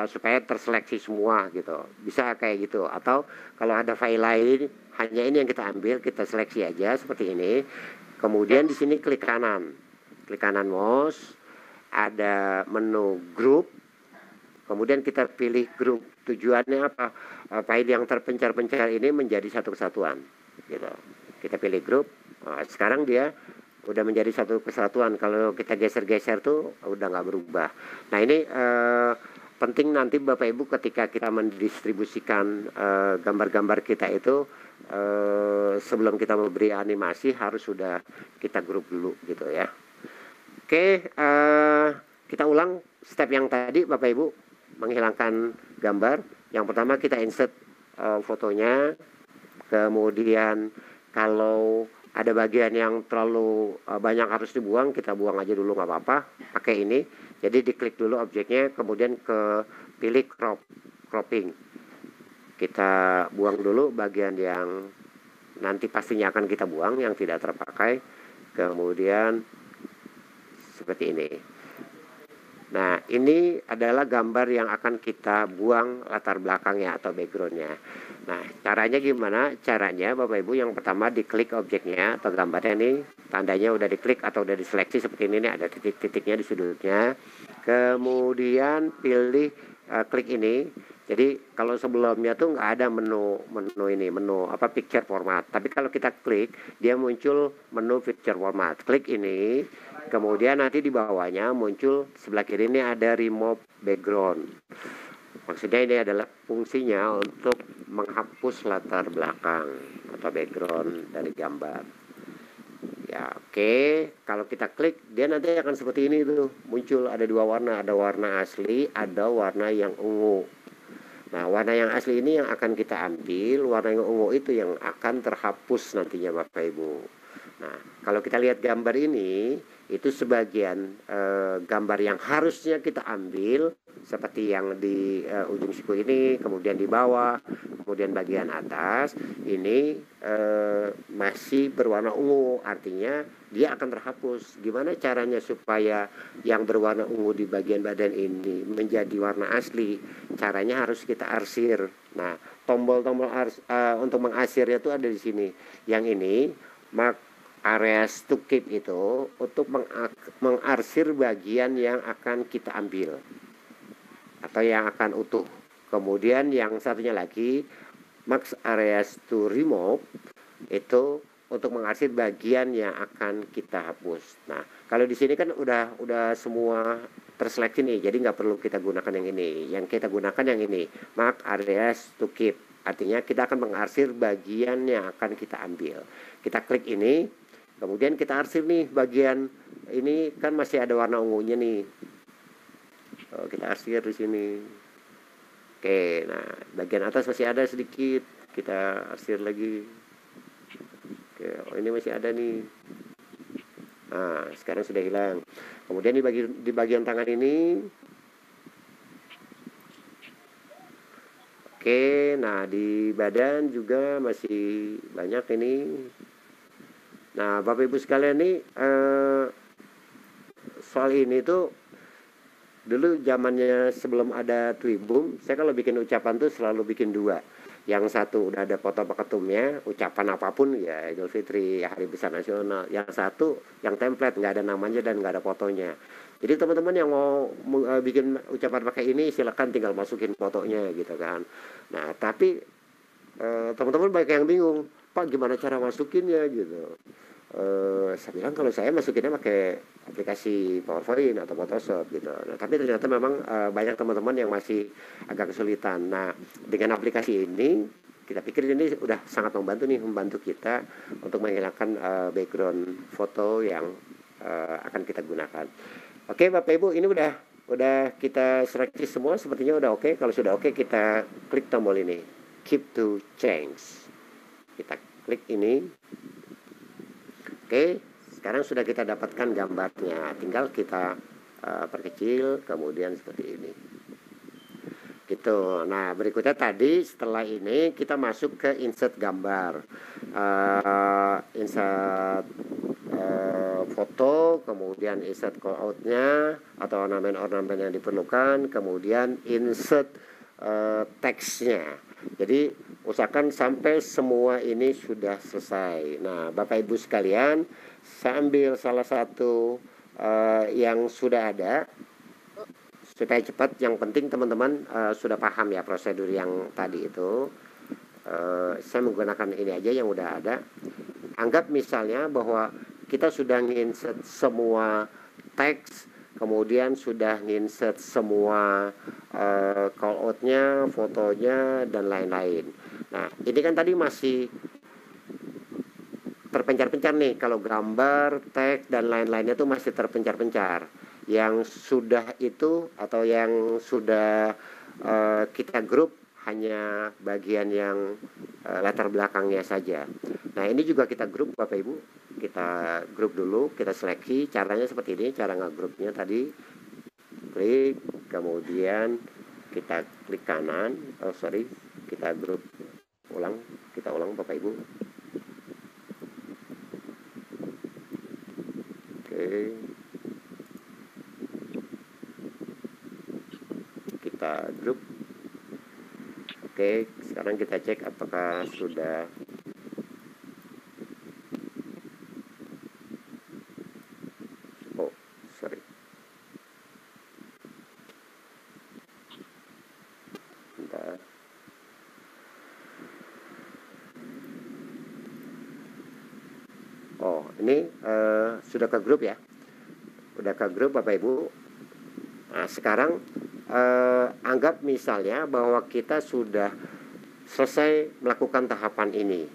supaya terseleksi semua gitu. Bisa kayak gitu. Atau kalau ada file lain, hanya ini yang kita ambil, kita seleksi aja seperti ini. Kemudian di sini klik kanan mouse, ada menu grup. Kemudian kita pilih grup. Tujuannya apa? File yang terpencar-pencar ini menjadi satu kesatuan gitu. Kita pilih grup. Nah, sekarang dia udah menjadi satu kesatuan. Kalau kita geser-geser tuh udah nggak berubah. Nah ini penting nanti Bapak Ibu ketika kita mendistribusikan gambar-gambar kita itu, sebelum kita memberi animasi harus sudah kita grup dulu gitu ya. Oke, kita ulang step yang tadi Bapak Ibu, menghilangkan gambar. Yang pertama kita insert fotonya. Kemudian kalau ada bagian yang terlalu banyak harus dibuang, kita buang aja dulu nggak apa-apa. Pakai ini, jadi diklik dulu objeknya, kemudian pilih cropping. Kita buang dulu bagian yang nanti pastinya akan kita buang, yang tidak terpakai. Kemudian seperti ini. Nah ini adalah gambar yang akan kita buang latar belakangnya atau backgroundnya. Nah caranya gimana? Caranya Bapak Ibu yang pertama diklik objeknya atau gambarnya, ini tandanya udah diklik atau udah diseleksi seperti ini, ada titik-titiknya di sudutnya. Kemudian pilih klik ini. Jadi kalau sebelumnya tuh nggak ada menu picture format. Tapi kalau kita klik dia muncul menu picture format. Klik ini. Kemudian nanti di bawahnya muncul sebelah kiri ini ada remove background. Maksudnya ini adalah fungsinya untuk menghapus latar belakang atau background dari gambar. Ya oke. Kalau kita klik dia nanti akan seperti ini tuh, muncul ada dua warna, ada warna asli, ada warna yang ungu. Nah warna yang asli ini yang akan kita ambil, warna yang ungu itu yang akan terhapus nantinya Bapak Ibu. Nah kalau kita lihat gambar ini, itu sebagian gambar yang harusnya kita ambil seperti yang di ujung siku ini, kemudian di bawah, kemudian bagian atas ini masih berwarna ungu, artinya dia akan terhapus. Gimana caranya supaya yang berwarna ungu di bagian badan ini menjadi warna asli? Caranya harus kita arsir. Nah tombol-tombol untuk mengarsirnya itu ada di sini. Yang ini areas to keep itu untuk mengarsir bagian yang akan kita ambil atau yang akan utuh. Kemudian yang satunya lagi mark areas to remove itu untuk mengarsir bagian yang akan kita hapus. Nah kalau di sini kan udah semua terseleksi nih, jadi nggak perlu kita gunakan yang ini. Yang kita gunakan yang ini, mark areas to keep, artinya kita akan mengarsir bagian yang akan kita ambil. Kita klik ini. Kemudian kita arsir nih bagian ini, kan masih ada warna ungunya nih. Kita arsir di sini. Oke, nah bagian atas masih ada sedikit, kita arsir lagi. Oke, ini masih ada nih. Nah, sekarang sudah hilang. Kemudian di bagian tangan ini. Oke, nah di badan juga masih banyak ini. Nah Bapak Ibu sekalian nih, soal ini tuh dulu zamannya sebelum ada Twibum, saya kalau bikin ucapan tuh selalu bikin dua. Yang satu udah ada foto ketumnya, ucapan apapun ya Idul Fitri, Hari Besar Nasional. Yang satu yang template, nggak ada namanya dan nggak ada fotonya. Jadi teman-teman yang mau bikin ucapan pakai ini silakan tinggal masukin fotonya gitu kan. Nah tapi teman-teman banyak yang bingung, Pak gimana cara masukinnya gitu. Saya bilang kalau saya masukinnya pakai aplikasi PowerPoint atau Photoshop gitu. Nah, tapi ternyata memang banyak teman-teman yang masih agak kesulitan. Nah, dengan aplikasi ini kita pikir ini udah sangat membantu kita untuk menghilangkan background foto yang akan kita gunakan. Oke, Bapak Ibu, ini udah kita seleksi semua, sepertinya udah oke. Kalau sudah oke, kita klik tombol ini, keep to change. Kita klik ini. Oke, sekarang sudah kita dapatkan gambarnya, tinggal kita perkecil, kemudian seperti ini. Gitu. Nah, berikutnya tadi setelah ini kita masuk ke insert gambar, insert foto, kemudian insert callout-nya atau ornamen-ornamen yang diperlukan, kemudian insert teksnya. Jadi usahakan sampai semua ini sudah selesai. Nah, Bapak Ibu sekalian, saya ambil salah satu yang sudah ada supaya cepat. Yang penting teman-teman sudah paham ya prosedur yang tadi itu. Saya menggunakan ini aja yang udah ada. Anggap misalnya bahwa kita sudah nginsert semua teks, kemudian sudah nginsert semua call out-nya, fotonya, dan lain-lain. Nah, ini kan tadi masih terpencar-pencar nih. Kalau gambar, teks, dan lain-lainnya tuh masih terpencar-pencar. Yang sudah itu atau yang sudah kita grup hanya bagian yang latar belakangnya saja. Nah, ini juga kita grup Bapak Ibu. Kita grup dulu, kita seleksi. Caranya seperti ini, cara nge-grupnya tadi. Klik, kemudian kita klik kanan. Kita grup ulang. Kita ulang Bapak Ibu. Oke. Kita grup. Oke, sekarang kita cek apakah sudah bentar. Oh, ini sudah ke grup ya. Udah ke grup Bapak Ibu. Nah, sekarang anggap misalnya bahwa kita sudah selesai melakukan tahapan ini.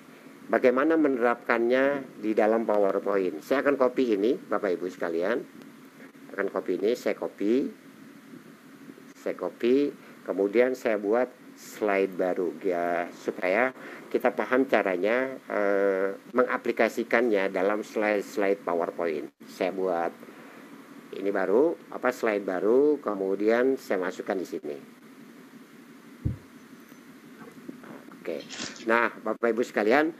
Bagaimana menerapkannya di dalam PowerPoint? Saya akan copy ini, Bapak Ibu sekalian. Akan copy ini, saya copy, kemudian saya buat slide baru ya, supaya kita paham caranya mengaplikasikannya dalam slide PowerPoint. Saya buat ini baru, slide baru, kemudian saya masukkan di sini. Oke. Nah, Bapak Ibu sekalian,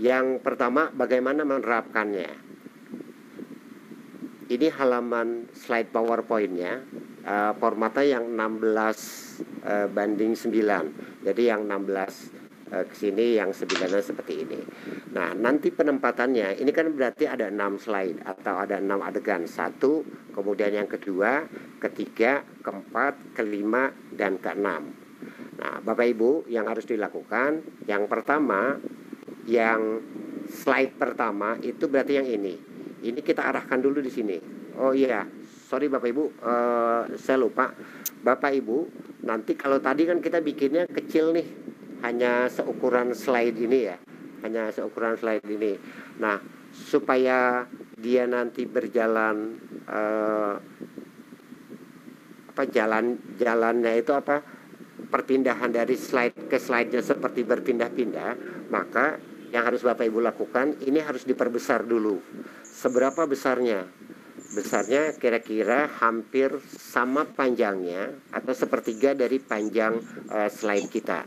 yang pertama bagaimana menerapkannya. Ini halaman slide PowerPoint-nya, formatnya yang 16:9. Jadi yang 16 ke sini, yang 9 seperti ini. Nah, nanti penempatannya ini kan berarti ada 6 slide atau ada 6 adegan. 1, kemudian yang kedua, ketiga, keempat, kelima, dan keenam. Nah, Bapak Ibu yang harus dilakukan, yang pertama, yang slide pertama itu berarti yang ini. Ini kita arahkan dulu di sini. Oh iya, sorry Bapak Ibu, saya lupa. Bapak Ibu, nanti kalau tadi kan kita bikinnya kecil nih, hanya seukuran slide ini ya, hanya seukuran slide ini. Nah, supaya dia nanti berjalan jalannya itu perpindahan dari slide ke slide-nya seperti berpindah-pindah, maka yang harus Bapak Ibu lakukan ini harus diperbesar dulu. Seberapa besarnya? Besarnya kira-kira hampir sama panjangnya atau sepertiga dari panjang slide kita.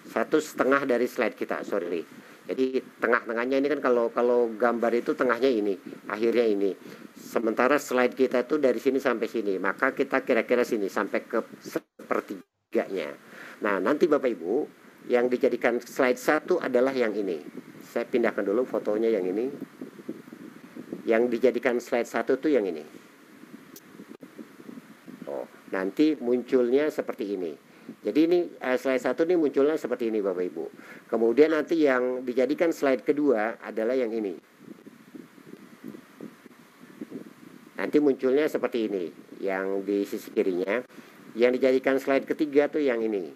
1/2 dari slide kita, sorry. Jadi tengah-tengahnya ini kan kalau gambar itu tengahnya ini, akhirnya ini. Sementara slide kita tuh dari sini sampai sini, maka kita kira-kira sini sampai ke sepertiganya. Nah, nanti Bapak Ibu, yang dijadikan slide 1 adalah yang ini. Saya pindahkan dulu fotonya yang ini. Yang dijadikan slide 1 tuh yang ini. Oh, nanti munculnya seperti ini. Jadi ini slide 1 ini munculnya seperti ini Bapak Ibu. Kemudian nanti yang dijadikan slide kedua adalah yang ini. Nanti munculnya seperti ini, yang di sisi kirinya. Yang dijadikan slide ketiga tuh yang ini.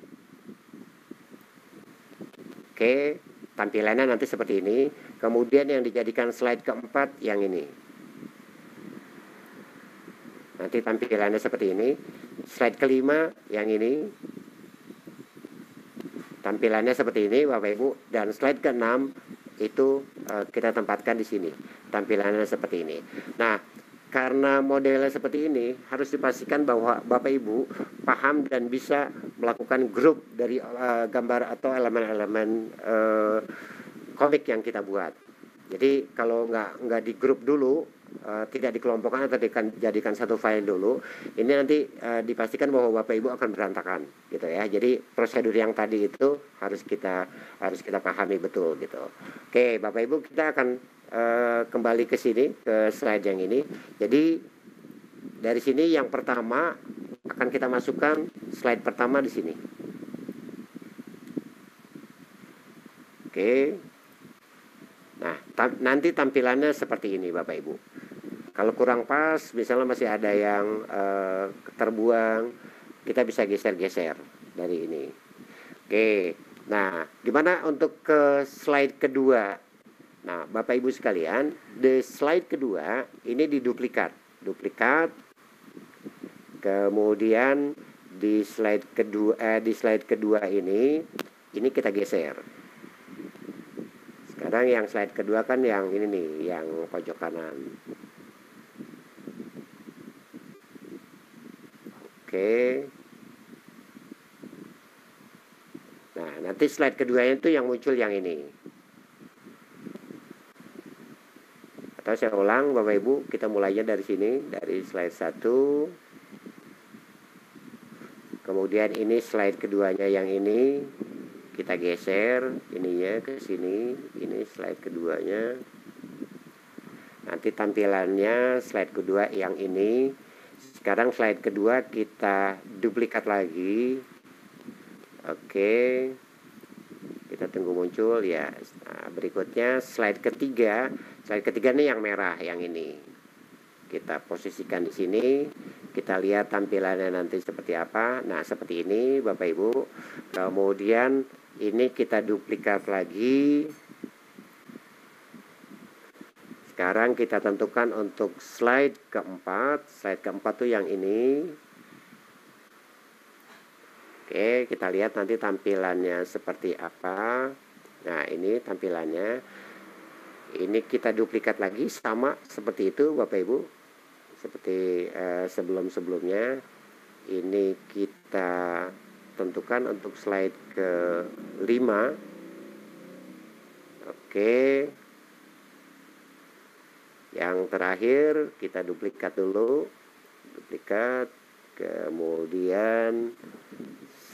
Oke, tampilannya nanti seperti ini. Kemudian yang dijadikan slide keempat yang ini. Nanti tampilannya seperti ini. Slide kelima yang ini. Tampilannya seperti ini Bapak Ibu. Dan slide ke-6 itu kita tempatkan di sini. Tampilannya seperti ini. Nah, karena modelnya seperti ini, harus dipastikan bahwa Bapak Ibu paham dan bisa melakukan grup dari gambar atau elemen-elemen komik yang kita buat. Jadi kalau nggak di grup dulu, tidak dikelompokkan atau dijadikan satu file dulu, ini nanti dipastikan bahwa Bapak Ibu akan berantakan, gitu ya. Jadi prosedur yang tadi itu harus kita pahami betul, gitu. Oke, Bapak Ibu, kita akan kembali ke sini, ke slide yang ini. Jadi dari sini yang pertama akan kita masukkan slide pertama di sini. Oke. Nah, nanti tampilannya seperti ini Bapak Ibu. Kalau kurang pas, misalnya masih ada yang terbuang, kita bisa geser-geser dari ini. Oke. Nah, gimana untuk ke slide kedua? Nah, Bapak Ibu sekalian, di slide kedua ini diduplikat. Duplikat. Kemudian di slide kedua ini kita geser. Sekarang yang slide kedua kan yang ini nih, yang pojok kanan. Oke. Nah, nanti slide keduanya itu yang muncul yang ini. Atau saya ulang Bapak Ibu, kita mulainya dari sini, dari slide 1. Kemudian ini slide keduanya yang ini. Kita geser ininya ke sini, ini slide keduanya. Nanti tampilannya slide kedua yang ini. Sekarang slide kedua kita duplikat lagi. Oke. Kita tunggu muncul ya. Nah, berikutnya slide ketiga. Slide ketiga nih yang merah yang ini. Kita posisikan di sini. Kita lihat tampilannya nanti seperti apa. Nah, seperti ini Bapak Ibu. Kemudian ini kita duplikat lagi. Sekarang kita tentukan untuk slide keempat. Slide keempat tuh yang ini. Oke, kita lihat nanti tampilannya seperti apa. Nah, ini tampilannya. Ini kita duplikat lagi sama seperti itu Bapak Ibu. Seperti sebelum-sebelumnya. Ini kita tentukan untuk slide ke-5. Oke. Yang terakhir kita duplikat dulu. Duplikat. Kemudian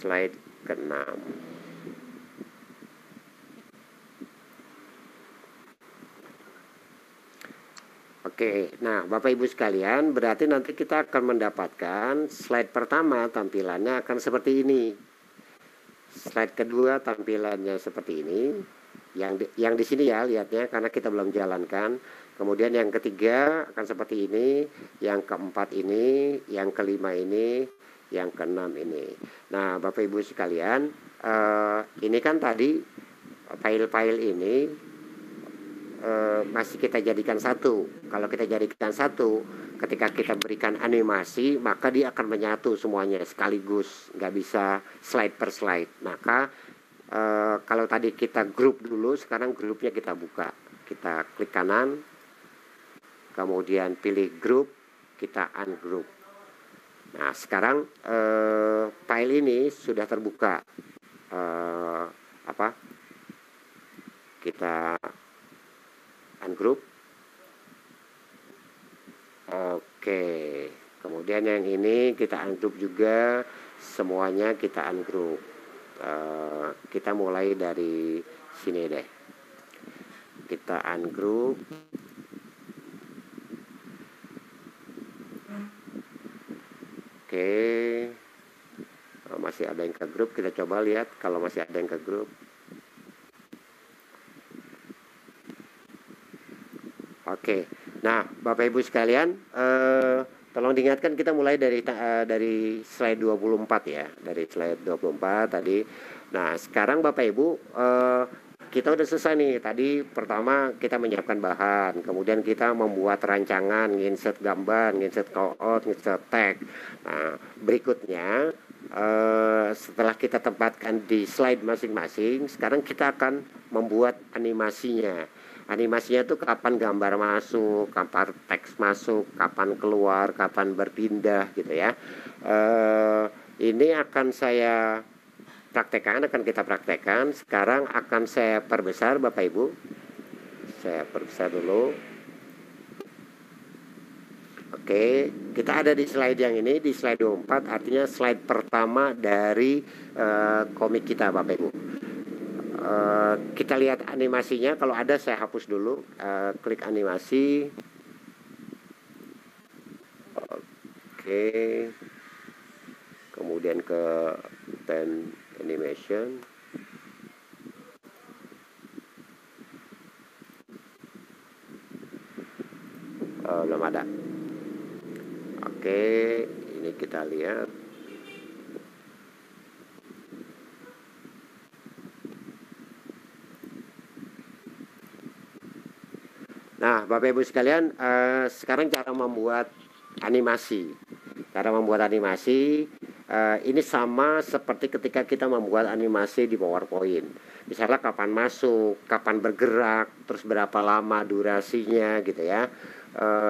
slide ke-6. Oke, nah Bapak Ibu sekalian, berarti nanti kita akan mendapatkan slide pertama tampilannya akan seperti ini. Slide kedua tampilannya seperti ini. Yang di sini ya lihatnya karena kita belum jalankan. Kemudian yang ketiga akan seperti ini, yang keempat ini, yang kelima ini, yang keenam ini. Nah, Bapak Ibu sekalian, ini kan tadi file-file ini masih kita jadikan satu. Kalau kita jadikan satu, ketika kita berikan animasi, maka dia akan menyatu semuanya sekaligus, nggak bisa slide per slide. Maka kalau tadi kita grup dulu, sekarang grupnya kita buka. Kita klik kanan, kemudian pilih grup, kita ungroup. Nah, sekarang file ini sudah terbuka. kita ungroup. Oke, kemudian yang ini kita ungroup juga, semuanya kita ungroup. Kita mulai dari sini deh, kita ungroup. Oke, masih ada yang ke grup, kita coba lihat kalau masih ada yang ke grup. Oke, nah Bapak Ibu sekalian, tolong diingatkan kita mulai dari slide 24 ya, dari slide 24 tadi. Nah sekarang Bapak Ibu, kita udah selesai nih. Tadi pertama kita menyiapkan bahan, kemudian kita membuat rancangan, insert gambar, insert callout, insert tag. Nah berikutnya, setelah kita tempatkan di slide masing-masing, sekarang kita akan membuat animasinya. Animasinya itu kapan gambar masuk, kapan teks masuk, kapan keluar, kapan berpindah gitu ya. Ini akan saya praktekkan, akan kita praktekkan. Sekarang akan saya perbesar Bapak Ibu. Saya perbesar dulu. Oke, kita ada di slide yang ini, di slide 24, artinya slide pertama dari komik kita Bapak Ibu. Kita lihat animasinya, kalau ada saya hapus dulu, klik animasi. Oke, kemudian ke pen animation. Belum ada. Oke, ini kita lihat. Nah, Bapak Ibu sekalian, sekarang cara membuat animasi. Cara membuat animasi ini sama seperti ketika kita membuat animasi di PowerPoint. Misalnya kapan masuk, kapan bergerak, terus berapa lama durasinya gitu ya.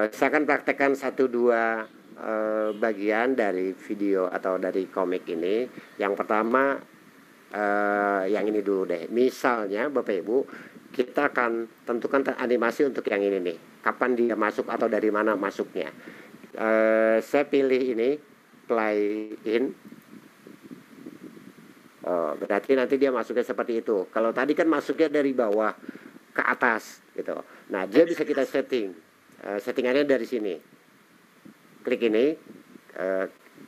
Saya akan praktekkan 1-2 bagian dari video atau dari komik ini. Yang pertama, yang ini dulu deh. Misalnya Bapak Ibu, kita akan tentukan animasi untuk yang ini nih, kapan dia masuk atau dari mana masuknya. Saya pilih ini, play in. Berarti nanti dia masuknya seperti itu. Kalau tadi kan masuknya dari bawah ke atas gitu. Nah dia bisa kita setting, settingannya dari sini. Klik ini,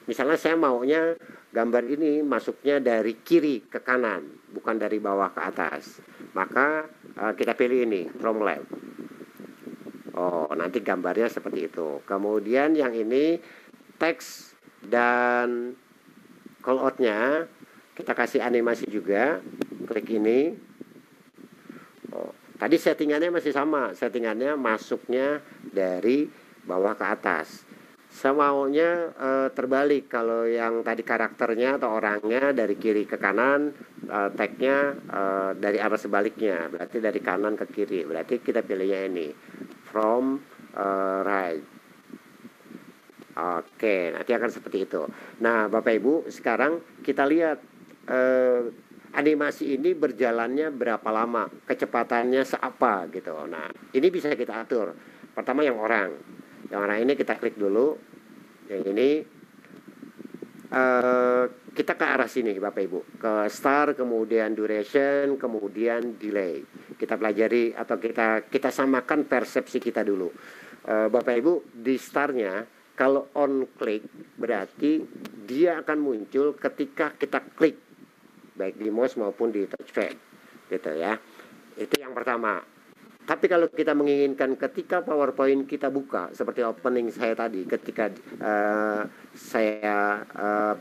misalnya saya maunya gambar ini masuknya dari kiri ke kanan, bukan dari bawah ke atas. Maka kita pilih ini, from left. Oh, nanti gambarnya seperti itu. Kemudian yang ini, teks dan callout-nya kita kasih animasi juga. Klik ini. Oh, tadi settingannya masih sama. Settingannya masuknya dari bawah ke atas. Saya maunya terbalik. Kalau yang tadi karakternya atau orangnya dari kiri ke kanan, tagnya dari arah sebaliknya, berarti dari kanan ke kiri. Berarti kita pilihnya ini, from right. Oke, nanti akan seperti itu. Nah Bapak Ibu, sekarang kita lihat animasi ini berjalannya berapa lama, kecepatannya seapa gitu. Nah ini bisa kita atur. Pertama yang orang ini kita klik dulu. Yang ini kita ke arah sini Bapak Ibu, ke start, kemudian duration, kemudian delay. Kita pelajari atau kita samakan persepsi kita dulu. Bapak Ibu, di startnya kalau on klik berarti dia akan muncul ketika kita klik, baik di mouse maupun di touchpad gitu ya. Itu yang pertama. Tapi kalau kita menginginkan ketika PowerPoint kita buka, seperti opening saya tadi, ketika saya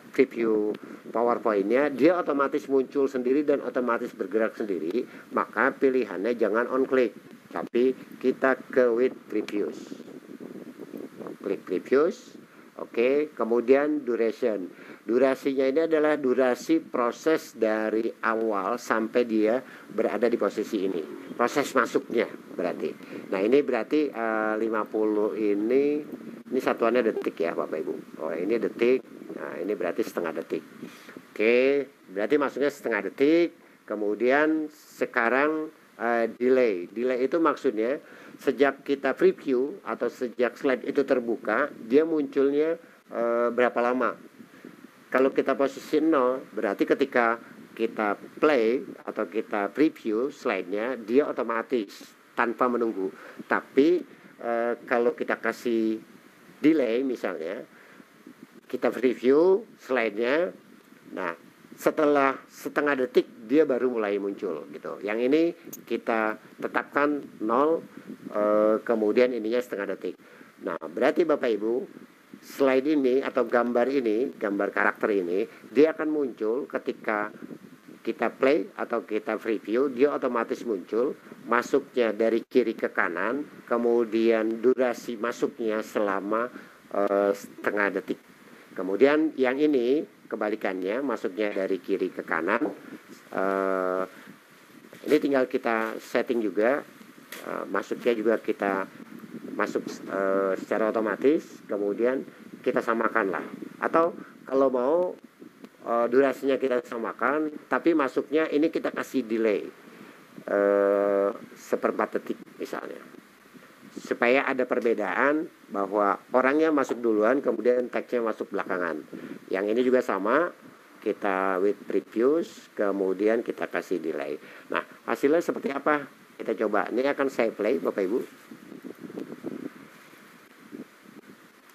preview PowerPoint-nya, dia otomatis muncul sendiri dan otomatis bergerak sendiri. Maka pilihannya jangan on click, tapi kita ke with previews. Klik previews. Oke, kemudian duration. Durasinya ini adalah durasi proses dari awal sampai dia berada di posisi ini. Proses masuknya berarti. Nah, ini berarti 50 ini satuannya detik ya Bapak Ibu. Oh, ini detik. Nah, ini berarti setengah detik. Oke, berarti masuknya setengah detik. Kemudian sekarang delay. Delay itu maksudnya sejak kita preview atau sejak slide itu terbuka, dia munculnya berapa lama. Kalau kita posisi 0, berarti ketika kita play atau kita preview slide-nya, dia otomatis tanpa menunggu. Tapi kalau kita kasih delay misalnya, kita preview slide-nya, nah setelah setengah detik dia baru mulai muncul gitu. Yang ini kita tetapkan 0, kemudian ininya setengah detik. Nah, berarti Bapak Ibu, slide ini atau gambar ini, gambar karakter ini, dia akan muncul ketika kita play atau kita preview, dia otomatis muncul, masuknya dari kiri ke kanan, kemudian durasi masuknya selama setengah detik. Kemudian yang ini kebalikannya, masuknya dari kiri ke kanan. Ini tinggal kita setting juga, masuknya juga kita masuk secara otomatis, kemudian kita samakan lah. Atau kalau mau durasinya kita samakan, tapi masuknya ini kita kasih delay 1/4 detik misalnya, supaya ada perbedaan bahwa orangnya masuk duluan kemudian teksnya masuk belakangan. Yang ini juga sama, kita with previews kemudian kita kasih delay. Nah, hasilnya seperti apa? Kita coba. Ini akan saya play Bapak Ibu.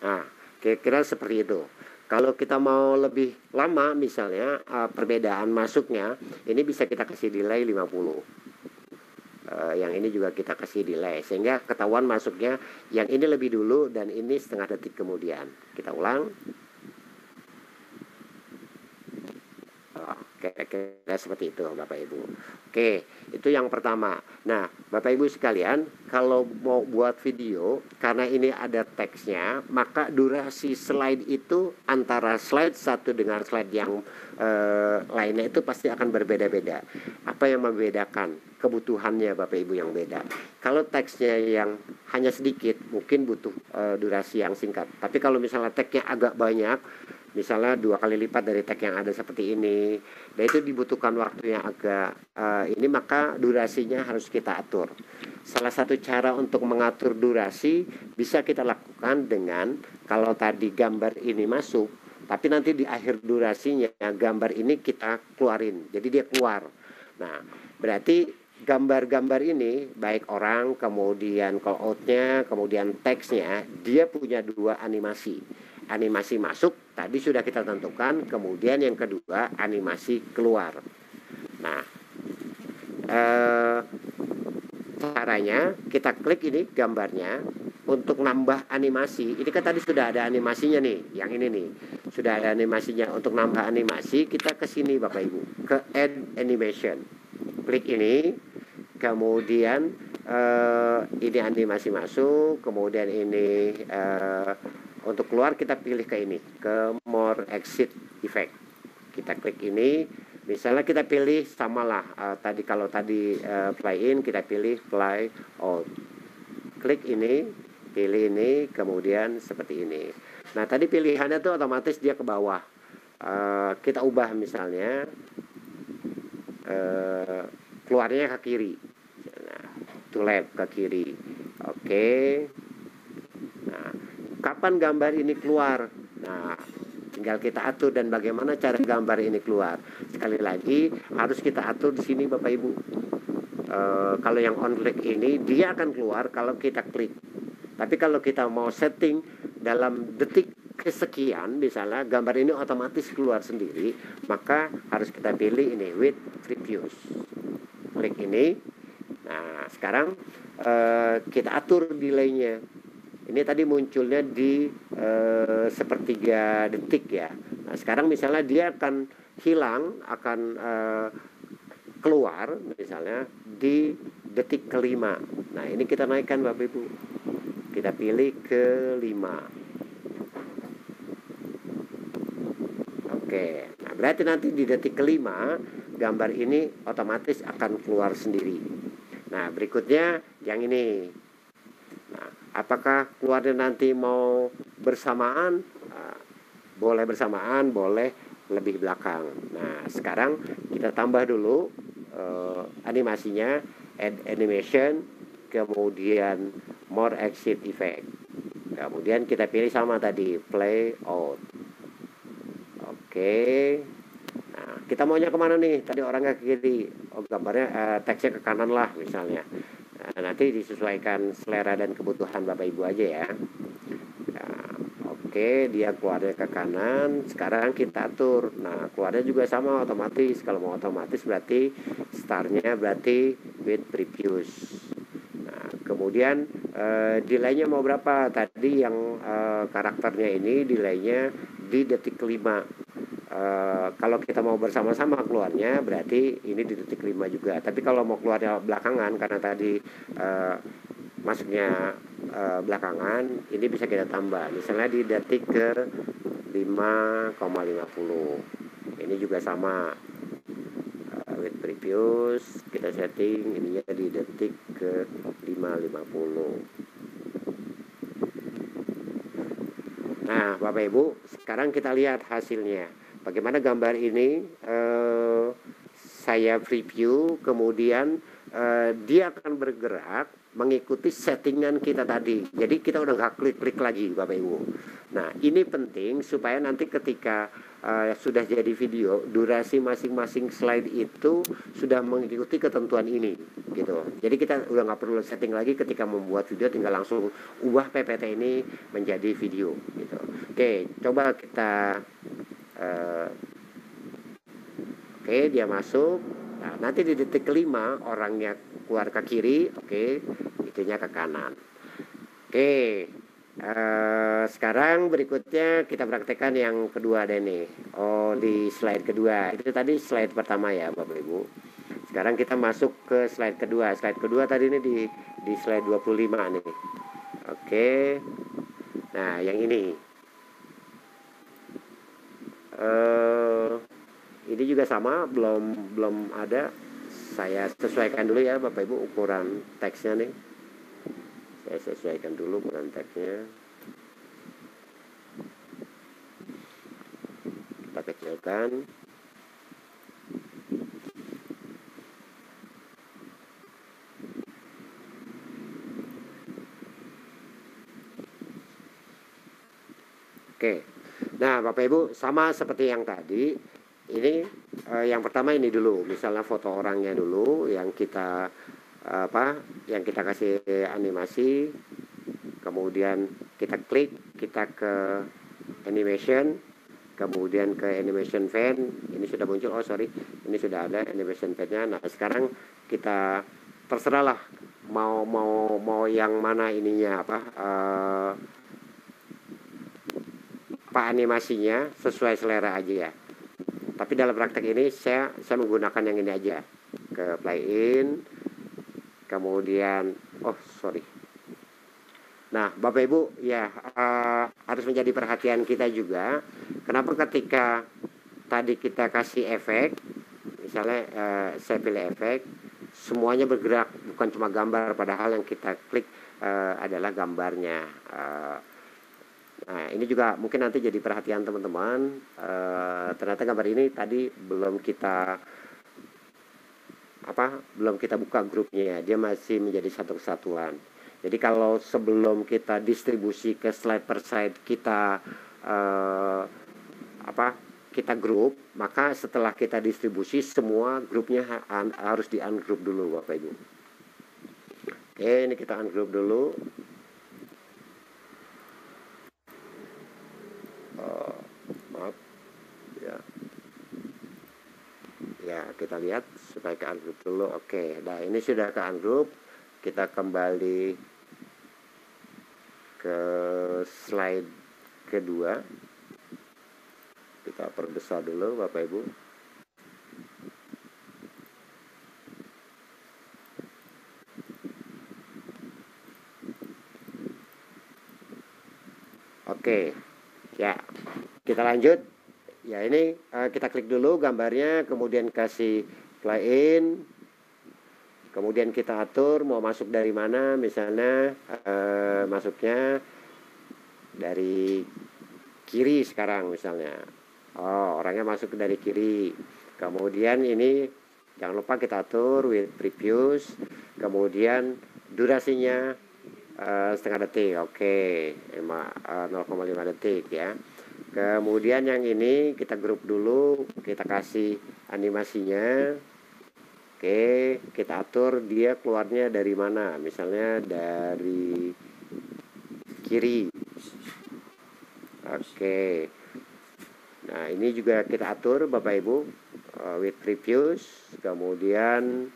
Nah, kira-kira seperti itu. Kalau kita mau lebih lama misalnya perbedaan masuknya, ini bisa kita kasih delay 50. Yang ini juga kita kasih delay sehingga ketahuan masuknya yang ini lebih dulu dan ini setengah detik kemudian. Kita ulang. Kira-kira seperti itu Bapak Ibu. Oke, itu yang pertama. Nah, Bapak Ibu sekalian, kalau mau buat video, karena ini ada teksnya, maka durasi slide itu antara slide satu dengan slide yang lainnya itu pasti akan berbeda-beda. Apa yang membedakan? Kebutuhannya Bapak Ibu yang beda. Kalau teksnya yang hanya sedikit, mungkin butuh durasi yang singkat. Tapi kalau misalnya teksnya agak banyak, misalnya 2 kali lipat dari tag yang ada seperti ini, dan itu dibutuhkan waktu yang agak ini, maka durasinya harus kita atur. Salah satu cara untuk mengatur durasi bisa kita lakukan dengan, kalau tadi gambar ini masuk, tapi nanti di akhir durasinya gambar ini kita keluarin, jadi dia keluar. Nah, berarti gambar-gambar ini, baik orang, kemudian call out-nya, kemudian teksnya, dia punya 2 animasi. Animasi masuk tadi sudah kita tentukan, kemudian yang kedua animasi keluar. Nah, caranya kita klik ini gambarnya untuk nambah animasi. Ini kan tadi sudah ada animasinya nih, yang ini nih sudah ada animasinya. Untuk nambah animasi kita ke sini Bapak Ibu, ke add animation, klik ini, kemudian ini animasi masuk, kemudian ini untuk keluar kita pilih ke ini, ke more exit effect. Kita klik ini, misalnya kita pilih samalah tadi, kalau tadi play in, kita pilih play out. Klik ini, pilih ini, kemudian seperti ini. Nah, tadi pilihannya tuh otomatis dia ke bawah. Kita ubah misalnya keluarnya ke kiri. Nah, to left ke kiri. Oke. Nah, kapan gambar ini keluar? Nah, tinggal kita atur dan bagaimana cara gambar ini keluar. Sekali lagi harus kita atur di sini Bapak Ibu. Kalau yang on click ini dia akan keluar kalau kita klik. Tapi kalau kita mau setting dalam detik kesekian, misalnya gambar ini otomatis keluar sendiri, maka harus kita pilih ini with previews. Klik ini. Nah, sekarang kita atur delaynya. Ini tadi munculnya di 1/3 detik ya. Nah, sekarang misalnya dia akan hilang, akan keluar misalnya di detik ke-5. Nah, ini kita naikkan Bapak Ibu. Kita pilih ke-5. Oke. Nah, berarti nanti di detik ke-5 gambar ini otomatis akan keluar sendiri. Nah, berikutnya yang ini. Nah, apakah keluarnya nanti mau bersamaan? Boleh bersamaan, boleh lebih belakang. Nah, sekarang kita tambah dulu animasinya. add animation, kemudian more exit effect. Kemudian kita pilih sama tadi, play out. Oke. Nah, kita maunya kemana nih? Tadi orangnya ke kiri. Oh, gambarnya teksnya ke kanan lah misalnya. Nah, nanti disesuaikan selera dan kebutuhan Bapak Ibu aja ya. Nah, oke, dia keluarnya ke kanan. Sekarang kita atur. Nah, keluarnya juga sama otomatis. Kalau mau otomatis berarti startnya berarti with previous. Nah, kemudian delaynya mau berapa? Tadi yang karakternya ini delaynya di detik kelima. Kalau kita mau bersama-sama keluarnya berarti ini di detik 5 juga. Tapi kalau mau keluarnya belakangan karena tadi masuknya belakangan, ini bisa kita tambah. Misalnya di detik ke 5,50. Ini juga sama with previous, kita setting ininya di detik ke 5,50. Nah, Bapak Ibu, sekarang kita lihat hasilnya. Bagaimana gambar ini saya preview, kemudian dia akan bergerak mengikuti settingan kita tadi. Jadi kita udah nggak klik-klik lagi Bapak Ibu. Nah, ini penting supaya nanti ketika sudah jadi video, durasi masing-masing slide itu sudah mengikuti ketentuan ini gitu. Jadi kita udah nggak perlu setting lagi ketika membuat video, tinggal langsung ubah PPT ini menjadi video gitu. Oke, coba kita oke, dia masuk. Nah, nanti di detik kelima orangnya keluar ke kiri, oke, itunya ke kanan. Oke, sekarang berikutnya kita praktekkan yang kedua deh nih. Oh, di slide kedua. Itu tadi slide pertama ya Bapak Ibu. Sekarang kita masuk ke slide kedua. Slide kedua tadi ini di slide 25 nih. Oke. Nah, yang ini. Ini juga sama, belum ada. Saya sesuaikan dulu ya Bapak Ibu ukuran teksnya nih. Saya sesuaikan dulu ukuran teksnya. Kita kecilkan. Oke. Nah, Bapak Ibu, sama seperti yang tadi, ini yang pertama ini dulu, misalnya foto orangnya dulu, yang kita yang kita kasih animasi, kemudian kita klik, kita ke animation, kemudian ke animation fan, ini sudah muncul, oh sorry, ini sudah ada animation fan-nya. Nah, sekarang kita terserahlah mau yang mana ininya Pak animasinya sesuai selera aja ya. Tapi dalam praktek ini saya menggunakan yang ini aja. Ke play in, kemudian Nah, Bapak Ibu ya harus menjadi perhatian kita juga. Kenapa ketika tadi kita kasih efek, misalnya saya pilih efek, semuanya bergerak, bukan cuma gambar, padahal yang kita klik adalah gambarnya. Nah, ini juga mungkin nanti jadi perhatian teman-teman. Ternyata gambar ini tadi belum kita buka grupnya, dia masih menjadi satu kesatuan. Jadi kalau sebelum kita distribusi ke slide per slide kita kita grup, maka setelah kita distribusi semua grupnya harus di ungroup dulu Bapak Ibu. Oke, ini kita ungroup dulu. Maaf ya, kita lihat supaya ke ungroup dulu. Oke, nah ini sudah ke ungroup. Kita kembali ke slide kedua, kita perbesar dulu Bapak Ibu. Oke ya, kita lanjut ya. Ini kita klik dulu gambarnya, kemudian kasih play in, kemudian kita atur mau masuk dari mana. Misalnya masuknya dari kiri sekarang misalnya. Oh, orangnya masuk dari kiri. Kemudian ini Jangan lupa kita atur with previous, kemudian durasinya setengah detik, oke, 0,5 detik ya. Kemudian yang ini kita grup dulu, kita kasih animasinya. Oke, kita atur dia keluarnya dari mana, misalnya dari kiri. Oke, nah ini juga kita atur Bapak Ibu with previous, kemudian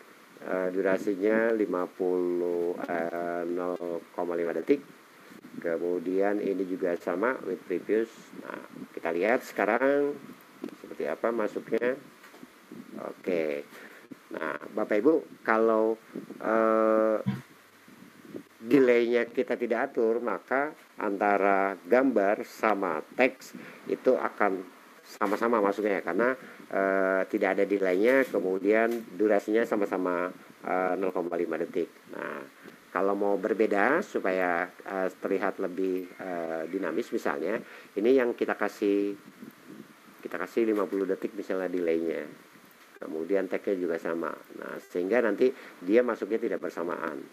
durasinya 0,5 detik. Kemudian ini juga sama with previous. Nah, kita lihat sekarang seperti apa masuknya. Oke. Nah, Bapak Ibu, kalau delaynya kita tidak atur, maka antara gambar sama teks itu akan sama-sama masuknya, karena tidak ada delaynya, kemudian durasinya sama-sama 0,5 detik. Nah, kalau mau berbeda supaya terlihat lebih dinamis, misalnya ini yang kita kasih 50 detik misalnya delaynya, kemudian tag-nya juga sama. Nah, sehingga nanti dia masuknya tidak bersamaan.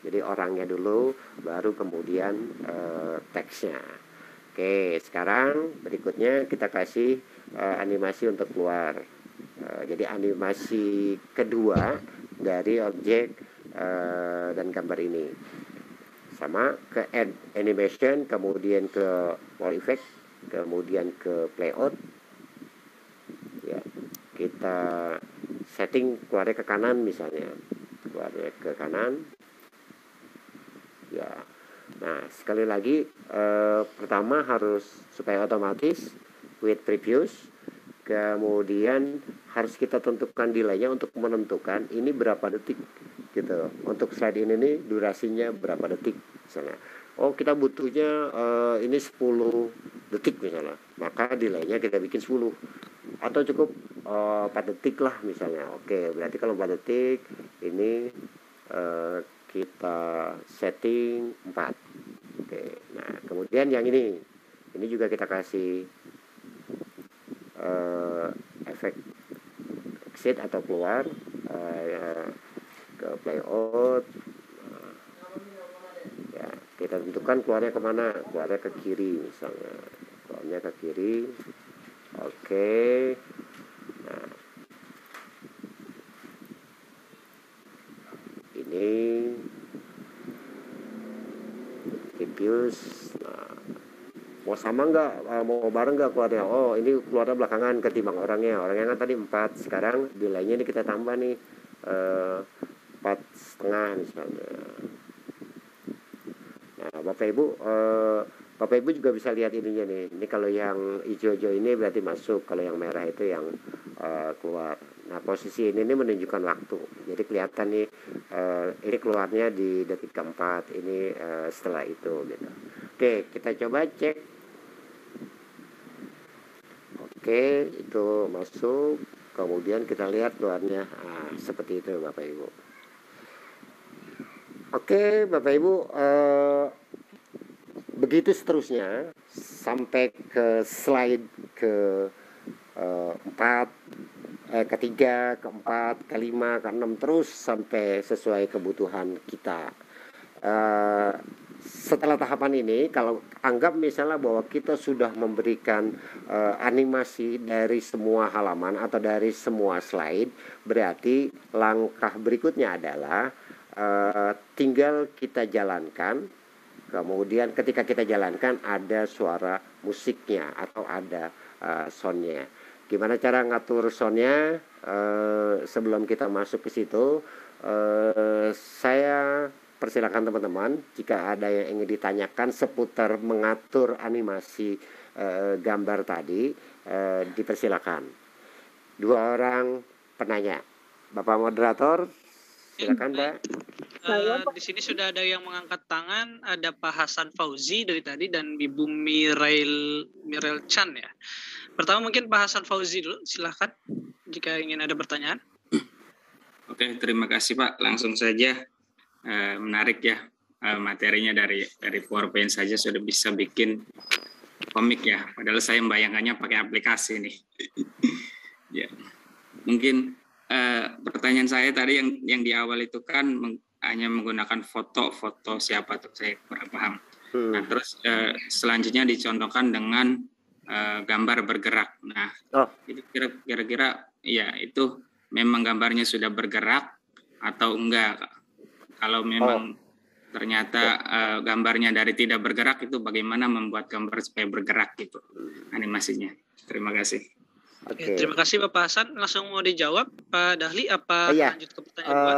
Jadi orangnya dulu baru kemudian teksnya. Oke, sekarang berikutnya kita kasih animasi untuk keluar. Jadi animasi kedua dari objek dan gambar ini sama, ke add animation, kemudian ke wall effect, kemudian ke playout ya, kita setting keluarnya ke kanan, misalnya keluarnya ke kanan ya. Nah, sekali lagi pertama harus supaya otomatis with previous, kemudian harus kita tentukan delaynya untuk menentukan ini berapa detik gitu. Untuk slide ini nih durasinya berapa detik misalnya. Oh, kita butuhnya ini 10 detik misalnya, maka delaynya kita bikin 10, atau cukup 4 detik lah misalnya. Oke, berarti kalau 4 detik ini kita setting 4. Oke, nah kemudian yang ini juga kita kasih efek exit atau keluar ke playout. Ya, kita tentukan keluarnya kemana, keluarnya ke kiri misalnya, keluarnya ke kiri. Oke, nah ini diffuse. Nah, mau sama nggak, mau bareng nggak keluarnya? Oh, ini keluarnya belakangan ketimbang orangnya kan tadi 4, sekarang delaynya ini kita tambah nih 4,5 misalnya. Nah, Bapak Ibu juga bisa lihat ininya nih. Ini kalau yang hijau-hijau ini berarti masuk, kalau yang merah itu yang keluar. Nah, posisi ini menunjukkan waktu. Jadi kelihatan nih ini keluarnya di detik keempat, ini setelah itu gitu. Oke, kita coba cek. Oke, itu masuk. Kemudian kita lihat keluarnya seperti itu Bapak Ibu. Oke, Bapak Ibu, begitu seterusnya sampai ke slide ke 4, ketiga, keempat, kelima, keenam, terus sampai sesuai kebutuhan kita. Setelah tahapan ini, kalau anggap misalnya bahwa kita sudah memberikan animasi dari semua halaman atau dari semua slide, berarti langkah berikutnya adalah tinggal kita jalankan. Kemudian ketika kita jalankan ada suara musiknya atau ada soundnya. Gimana cara ngatur soundnya? Sebelum kita masuk ke situ, saya persilakan teman-teman jika ada yang ingin ditanyakan seputar mengatur animasi gambar tadi, dipersilakan. 2 orang penanya. Bapak moderator, silakan Pak. Di sini sudah ada yang mengangkat tangan, ada Pak Hasan Fauzi dari tadi dan Ibu Mirel Chan ya. Pertama mungkin Pak Hasan Fauzi dulu, silakan jika ingin ada pertanyaan. Oke, terima kasih Pak. Langsung saja, menarik ya materinya dari PowerPoint saja sudah bisa bikin komik ya, padahal saya membayangkannya pakai aplikasi nih. Ya, mungkin pertanyaan saya tadi yang di awal itu kan hanya menggunakan foto siapa tuh, saya kurang paham. Nah, terus selanjutnya dicontohkan dengan gambar bergerak. Nah, itu kira-kira ya itu memang gambarnya sudah bergerak atau enggak? Kalau memang ternyata gambarnya dari tidak bergerak, itu bagaimana membuat gambar supaya bergerak gitu animasinya. Terima kasih. Oke, terima kasih Bapak Hasan. Langsung mau dijawab Pak Dahli apa lanjut ke pertanyaan kedua?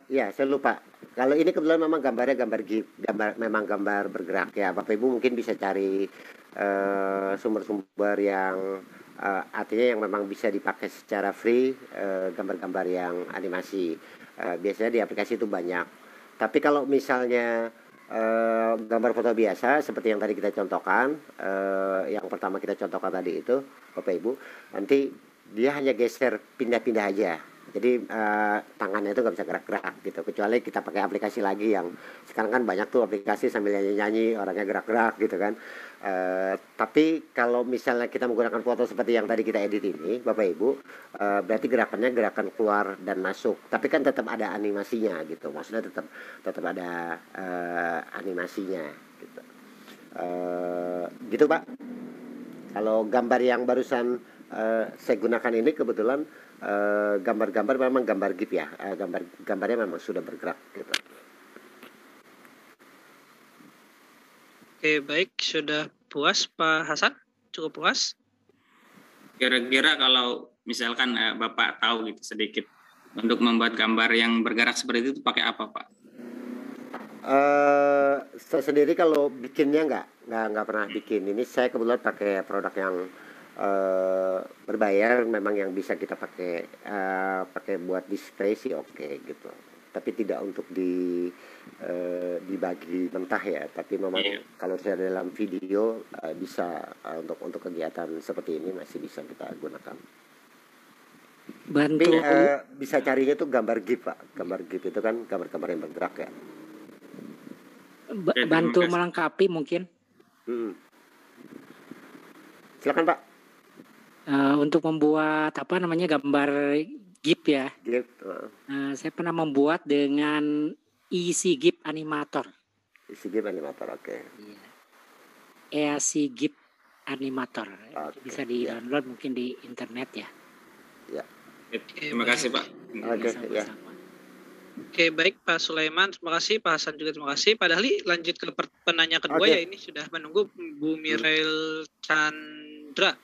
Ya, saya lupa. Kalau ini kebetulan memang gambarnya gambar GIF, memang gambar bergerak ya. Bapak Ibu mungkin bisa cari sumber-sumber yang artinya yang memang bisa dipakai secara free, gambar-gambar yang animasi. Biasanya di aplikasi itu banyak. Tapi kalau misalnya gambar foto biasa seperti yang tadi kita contohkan, yang pertama kita contohkan tadi itu Bapak Ibu, nanti dia hanya geser pindah-pindah aja, jadi tangannya itu nggak bisa gerak-gerak gitu, kecuali kita pakai aplikasi lagi yang sekarang kan banyak tuh aplikasi sambil nyanyi-nyanyi orangnya gerak-gerak gitu kan. Tapi kalau misalnya kita menggunakan foto seperti yang tadi kita edit ini Bapak Ibu, berarti gerakannya gerakan keluar dan masuk, tapi kan tetap ada animasinya gitu, maksudnya tetap ada animasinya gitu. Gitu Pak. Kalau gambar yang barusan saya gunakan ini kebetulan gambar-gambar memang gambar GIF ya, gambarnya memang sudah bergerak gitu. Oke, baik, sudah puas Pak Hasan? Cukup puas? Kira-kira kalau misalkan Bapak tahu gitu sedikit untuk membuat gambar yang bergerak seperti itu pakai apa Pak? Saya sendiri kalau bikinnya nggak pernah bikin. Ini saya kebetulan pakai produk yang berbayar, memang yang bisa kita pakai buat display sih oke gitu. Tapi tidak untuk dibagi mentah ya. Tapi memang kalau saya dalam video bisa untuk kegiatan seperti ini masih bisa kita gunakan. Bantu. Tapi bisa carinya tuh gambar GIF Pak. Gambar GIF itu kan gambar-gambar yang bergerak ya. Bantu melengkapi mungkin. Silakan Pak. Untuk membuat gambar GIF ya. GIF. Saya pernah membuat dengan Easy GIF Animator. Easy GIF Animator, oke. Easy GIF Animator. Bisa di-download mungkin di internet ya. Ya. Terima kasih Pak. Oke, ya. Oke, baik Pak Sulaiman, terima kasih. Pak Hasan juga terima kasih. Pak Dahli, lanjut ke penanya kedua ya, ini sudah menunggu Bu Mirel Chandra.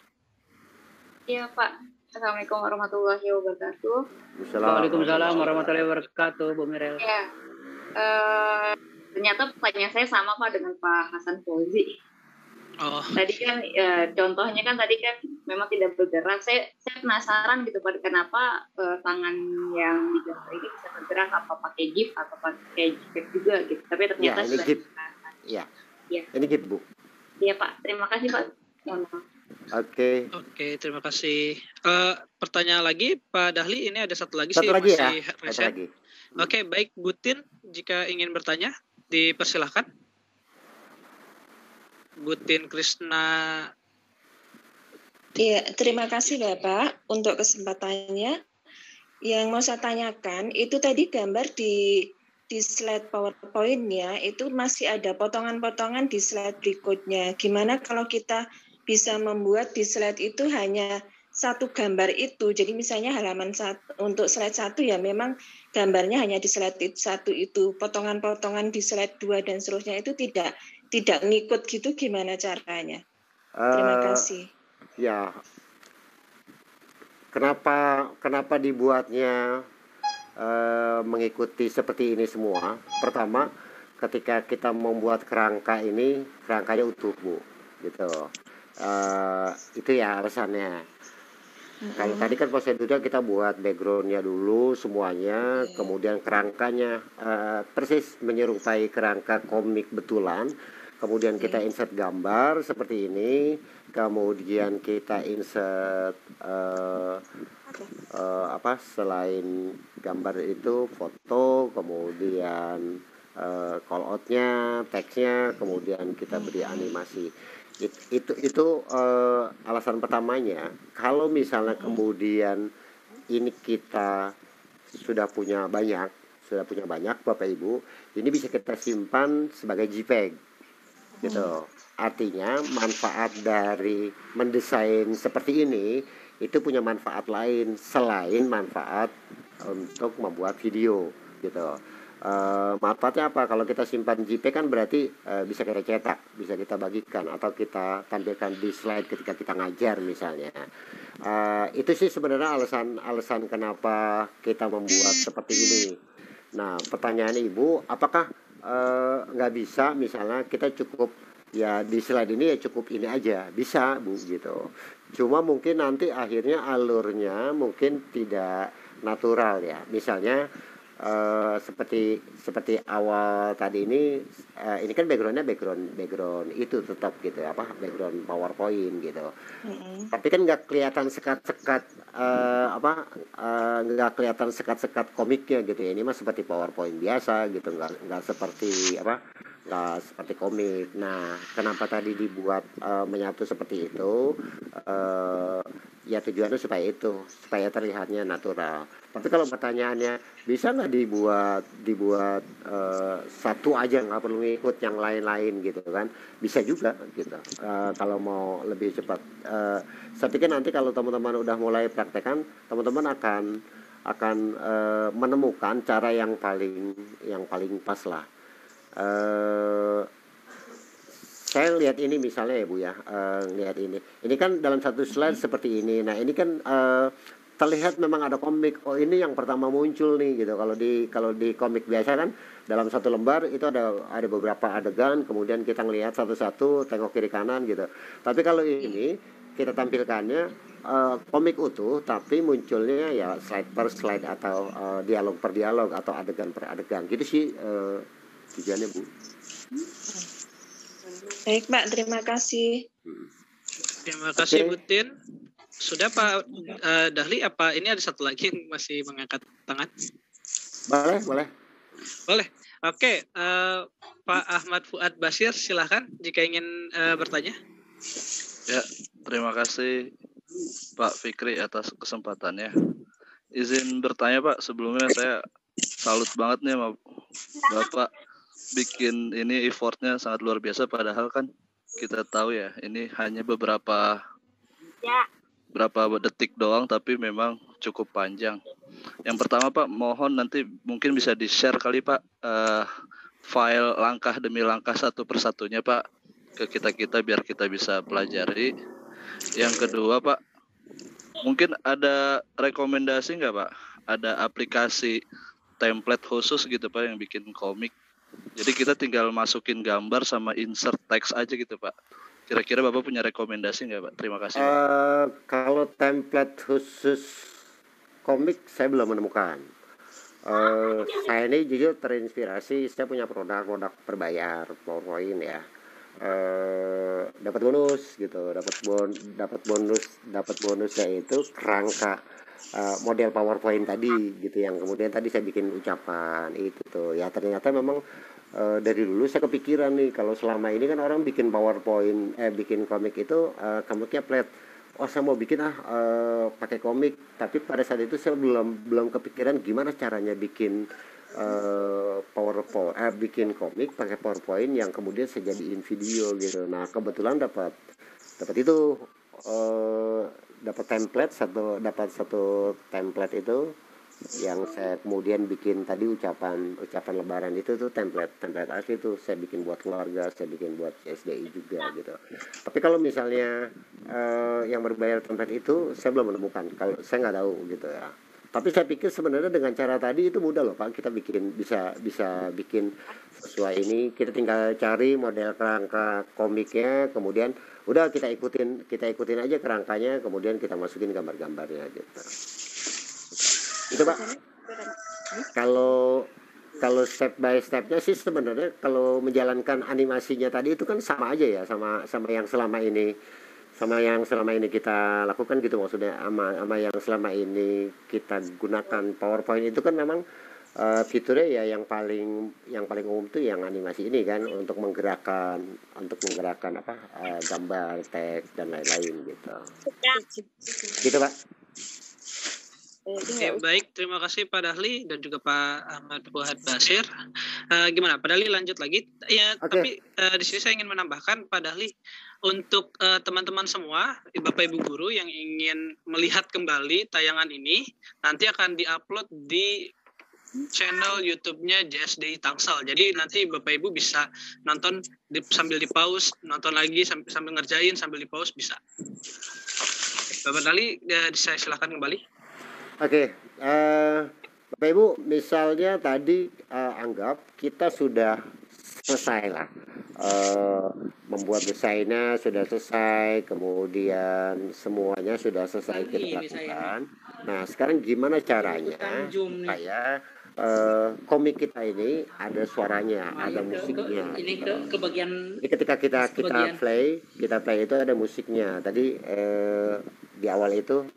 Iya Pak, Assalamualaikum warahmatullahi wabarakatuh. Waalaikumsalam warahmatullahi wabarakatuh, Bu Mirel. Ya, ternyata pertanyaan saya sama Pak dengan Pak Hasan Fauzi. Tadi kan contohnya kan tadi kan memang tidak bergerak. Saya penasaran gitu Pak, kenapa tangan yang digambar ini bisa bergerak, apa pakai GIF atau pakai GIF juga gitu. Tapi ternyata ini GIF. Ya. Ini GIF Bu. Iya Pak, terima kasih Pak. Oke, terima kasih. Pertanyaan lagi Pak Dahli, ini ada satu lagi satu lagi masih ya. reset. Satu lagi. Oke, baik Butin, jika ingin bertanya dipersilahkan. Butin Krishna. Iya, terima kasih Bapak untuk kesempatannya. Yang mau saya tanyakan itu tadi gambar di slide PowerPoint-nya itu masih ada potongan-potongan di slide berikutnya. Gimana kalau kita bisa membuat di slide itu hanya satu gambar itu? Jadi misalnya halaman 1 untuk slide 1 ya memang gambarnya hanya di slide 1 itu. Potongan-potongan di slide 2 dan seterusnya itu tidak ngikut gitu, gimana caranya? Terima kasih. Ya, kenapa dibuatnya mengikuti seperti ini semua? Pertama, ketika kita membuat kerangkanya utuh Bu, gitu. Itu ya alasannya. Kalau tadi kan prosedurnya kita buat backgroundnya dulu semuanya, kemudian kerangkanya persis menyerupai kerangka komik betulan. Kemudian kita insert gambar seperti ini, kemudian kita insert selain gambar itu foto, kemudian call outnya, teksnya, kemudian kita beri animasi. Itu alasan pertamanya. Kalau misalnya kemudian ini kita sudah punya banyak Bapak Ibu, ini bisa kita simpan sebagai JPEG gitu. Artinya manfaat dari mendesain seperti ini itu punya manfaat lain selain manfaat untuk membuat video gitu. Manfaatnya apa? Kalau kita simpan JPEG kan berarti bisa kita cetak, bisa kita bagikan, atau kita tampilkan di slide ketika kita ngajar misalnya. Itu sih sebenarnya alasan kenapa kita membuat seperti ini. Nah, pertanyaan Ibu, apakah nggak bisa misalnya kita cukup ya di slide ini ya cukup ini aja? Bisa Bu gitu. Cuma mungkin nanti akhirnya alurnya mungkin tidak natural ya. Misalnya seperti awal tadi ini kan backgroundnya background itu tetap gitu background PowerPoint gitu. Tapi kan nggak kelihatan sekat-sekat nggak kelihatan sekat-sekat komiknya gitu ya. Ini mah seperti PowerPoint biasa gitu, nggak seperti nggak seperti komik. Nah, kenapa tadi dibuat menyatu seperti itu? Ya tujuannya supaya terlihatnya natural. Tapi kalau pertanyaannya bisa nggak dibuat satu aja, nggak perlu ngikut yang lain-lain gitu kan? Bisa juga gitu. Kalau mau lebih cepat, saya pikir nanti kalau teman-teman udah mulai praktekan, teman-teman akan menemukan cara yang paling pas lah. Saya lihat ini misalnya ya Bu ya, lihat ini kan dalam satu slide seperti ini. Nah ini kan terlihat memang ada komik. Oh ini yang pertama muncul nih gitu. Kalau di komik biasa kan dalam satu lembar itu ada beberapa adegan, kemudian kita ngelihat satu-satu, tengok kiri kanan gitu. Tapi kalau ini kita tampilkannya komik utuh, tapi munculnya ya slide per slide atau dialog per dialog atau adegan per adegan gitu sih tujuannya Bu. Baik Pak, terima kasih. Terima kasih Bu Tin. Sudah Pak Dahli, apa ini ada satu lagi yang masih mengangkat tangan? Boleh. Oke, Pak Ahmad Fuad Basir, silahkan jika ingin bertanya. Ya, terima kasih Pak Fikri atas kesempatannya. Izin bertanya Pak, sebelumnya saya salut banget nih sama Bapak, bikin ini effortnya sangat luar biasa, padahal kan kita tahu ya ini hanya berapa detik doang, tapi memang cukup panjang. Yang pertama Pak, mohon nanti mungkin bisa di-share kali Pak file langkah demi langkah satu persatunya Pak ke kita biar kita bisa pelajari. Yang kedua Pak, mungkin ada rekomendasi nggak Pak? Ada aplikasi template khusus gitu Pak yang bikin komik. Jadi kita tinggal masukin gambar sama insert teks aja gitu Pak. Kira-kira Bapak punya rekomendasi nggak Pak? Terima kasih Pak. Kalau template khusus komik saya belum menemukan. Saya ini jujur terinspirasi, saya punya produk berbayar PowerPoint ya. Dapat bonus gitu, dapat bonusnya itu kerangka model PowerPoint tadi gitu, yang kemudian tadi saya bikin ucapan itu tuh ya. Ternyata memang dari dulu saya kepikiran nih, kalau selama ini kan orang bikin PowerPoint bikin komik itu komiknya flat. Oh saya mau bikin pakai komik, tapi pada saat itu saya belum kepikiran gimana caranya bikin PowerPoint bikin komik pakai PowerPoint yang kemudian saya jadiin video gitu. Nah kebetulan dapat itu dapat satu template itu yang saya kemudian bikin tadi ucapan lebaran itu tuh template asli tuh saya bikin buat keluarga, saya bikin buat CSDI juga gitu. Tapi kalau misalnya yang berbayar template itu saya belum menemukan, kalau saya nggak tahu gitu ya. Tapi saya pikir sebenarnya dengan cara tadi itu mudah loh Pak, kita bisa bikin sesuai ini. Kita tinggal cari model kerangka komiknya, kemudian udah kita ikutin aja kerangkanya, kemudian kita masukin gambar-gambarnya gitu. Itu Pak. Kalau step by stepnya sih sebenarnya kalau menjalankan animasinya tadi itu kan sama aja ya, sama yang selama ini kita lakukan gitu, maksudnya sama yang selama ini kita gunakan PowerPoint itu kan memang fiturnya ya yang paling umum tuh yang animasi ini kan, untuk menggerakkan apa gambar, teks dan lain-lain gitu. Gitu Pak. Oke, baik, terima kasih Pak Dahli dan juga Pak Ahmad Fuad Basir. Gimana Pak Dahli, lanjut lagi? Ya, tapi di sini saya ingin menambahkan Pak Dahli, untuk teman-teman semua, Bapak Ibu guru yang ingin melihat kembali tayangan ini, nanti akan diupload di channel YouTube-nya JSDI Tangsel. Jadi nanti Bapak Ibu bisa nonton sambil di pause, nonton lagi sambil ngerjain, sambil di pause bisa. Bapak Dahli, saya silakan kembali. Oke, Bapak Ibu, misalnya tadi anggap kita sudah selesai lah, membuat desainnya sudah selesai, kemudian semuanya sudah selesai kita lakukan. Nah, sekarang gimana caranya supaya komik kita ini ada suaranya, ada musiknya. Ini ke bagian. Jadi ketika kita play itu ada musiknya. Tadi di awal itu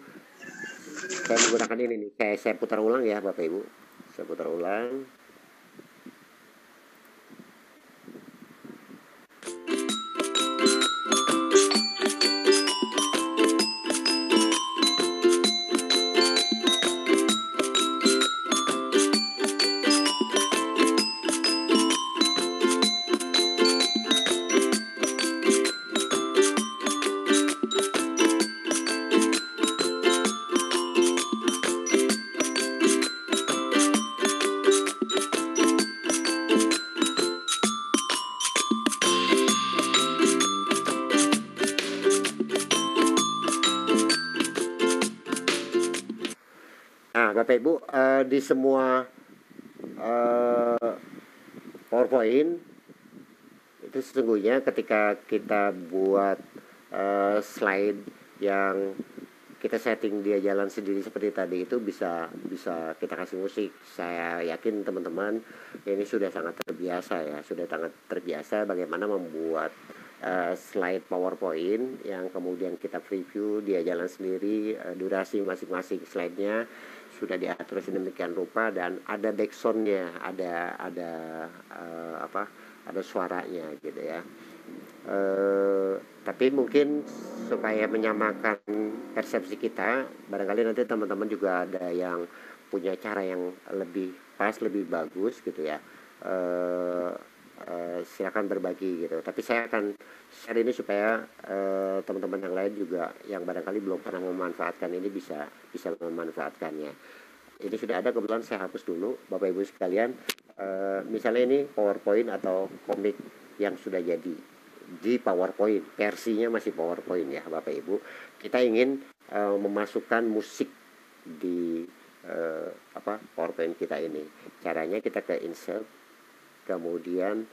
saya menggunakan ini nih, saya putar ulang ya Bapak Ibu, saya putar ulang. Bapak Ibu, di semua PowerPoint itu sesungguhnya ketika kita buat slide yang kita setting dia jalan sendiri seperti tadi, itu bisa kita kasih musik. Saya yakin teman-teman ini sudah sangat terbiasa ya, bagaimana membuat slide PowerPoint yang kemudian kita preview dia jalan sendiri, durasi masing-masing slide-nya sudah diatur sedemikian rupa, dan ada backsound-nya, ada suaranya gitu ya. Tapi mungkin supaya menyamakan persepsi kita, barangkali nanti teman-teman juga ada yang punya cara yang lebih pas, lebih bagus gitu ya. Silakan berbagi gitu. Tapi saya akan share ini supaya teman-teman yang lain juga yang barangkali belum pernah memanfaatkan ini bisa memanfaatkannya. Ini sudah ada, kebetulan saya hapus dulu Bapak Ibu sekalian. Misalnya ini PowerPoint atau komik yang sudah jadi di PowerPoint, versinya masih PowerPoint ya Bapak Ibu. Kita ingin memasukkan musik di PowerPoint kita ini. Caranya kita ke insert, kemudian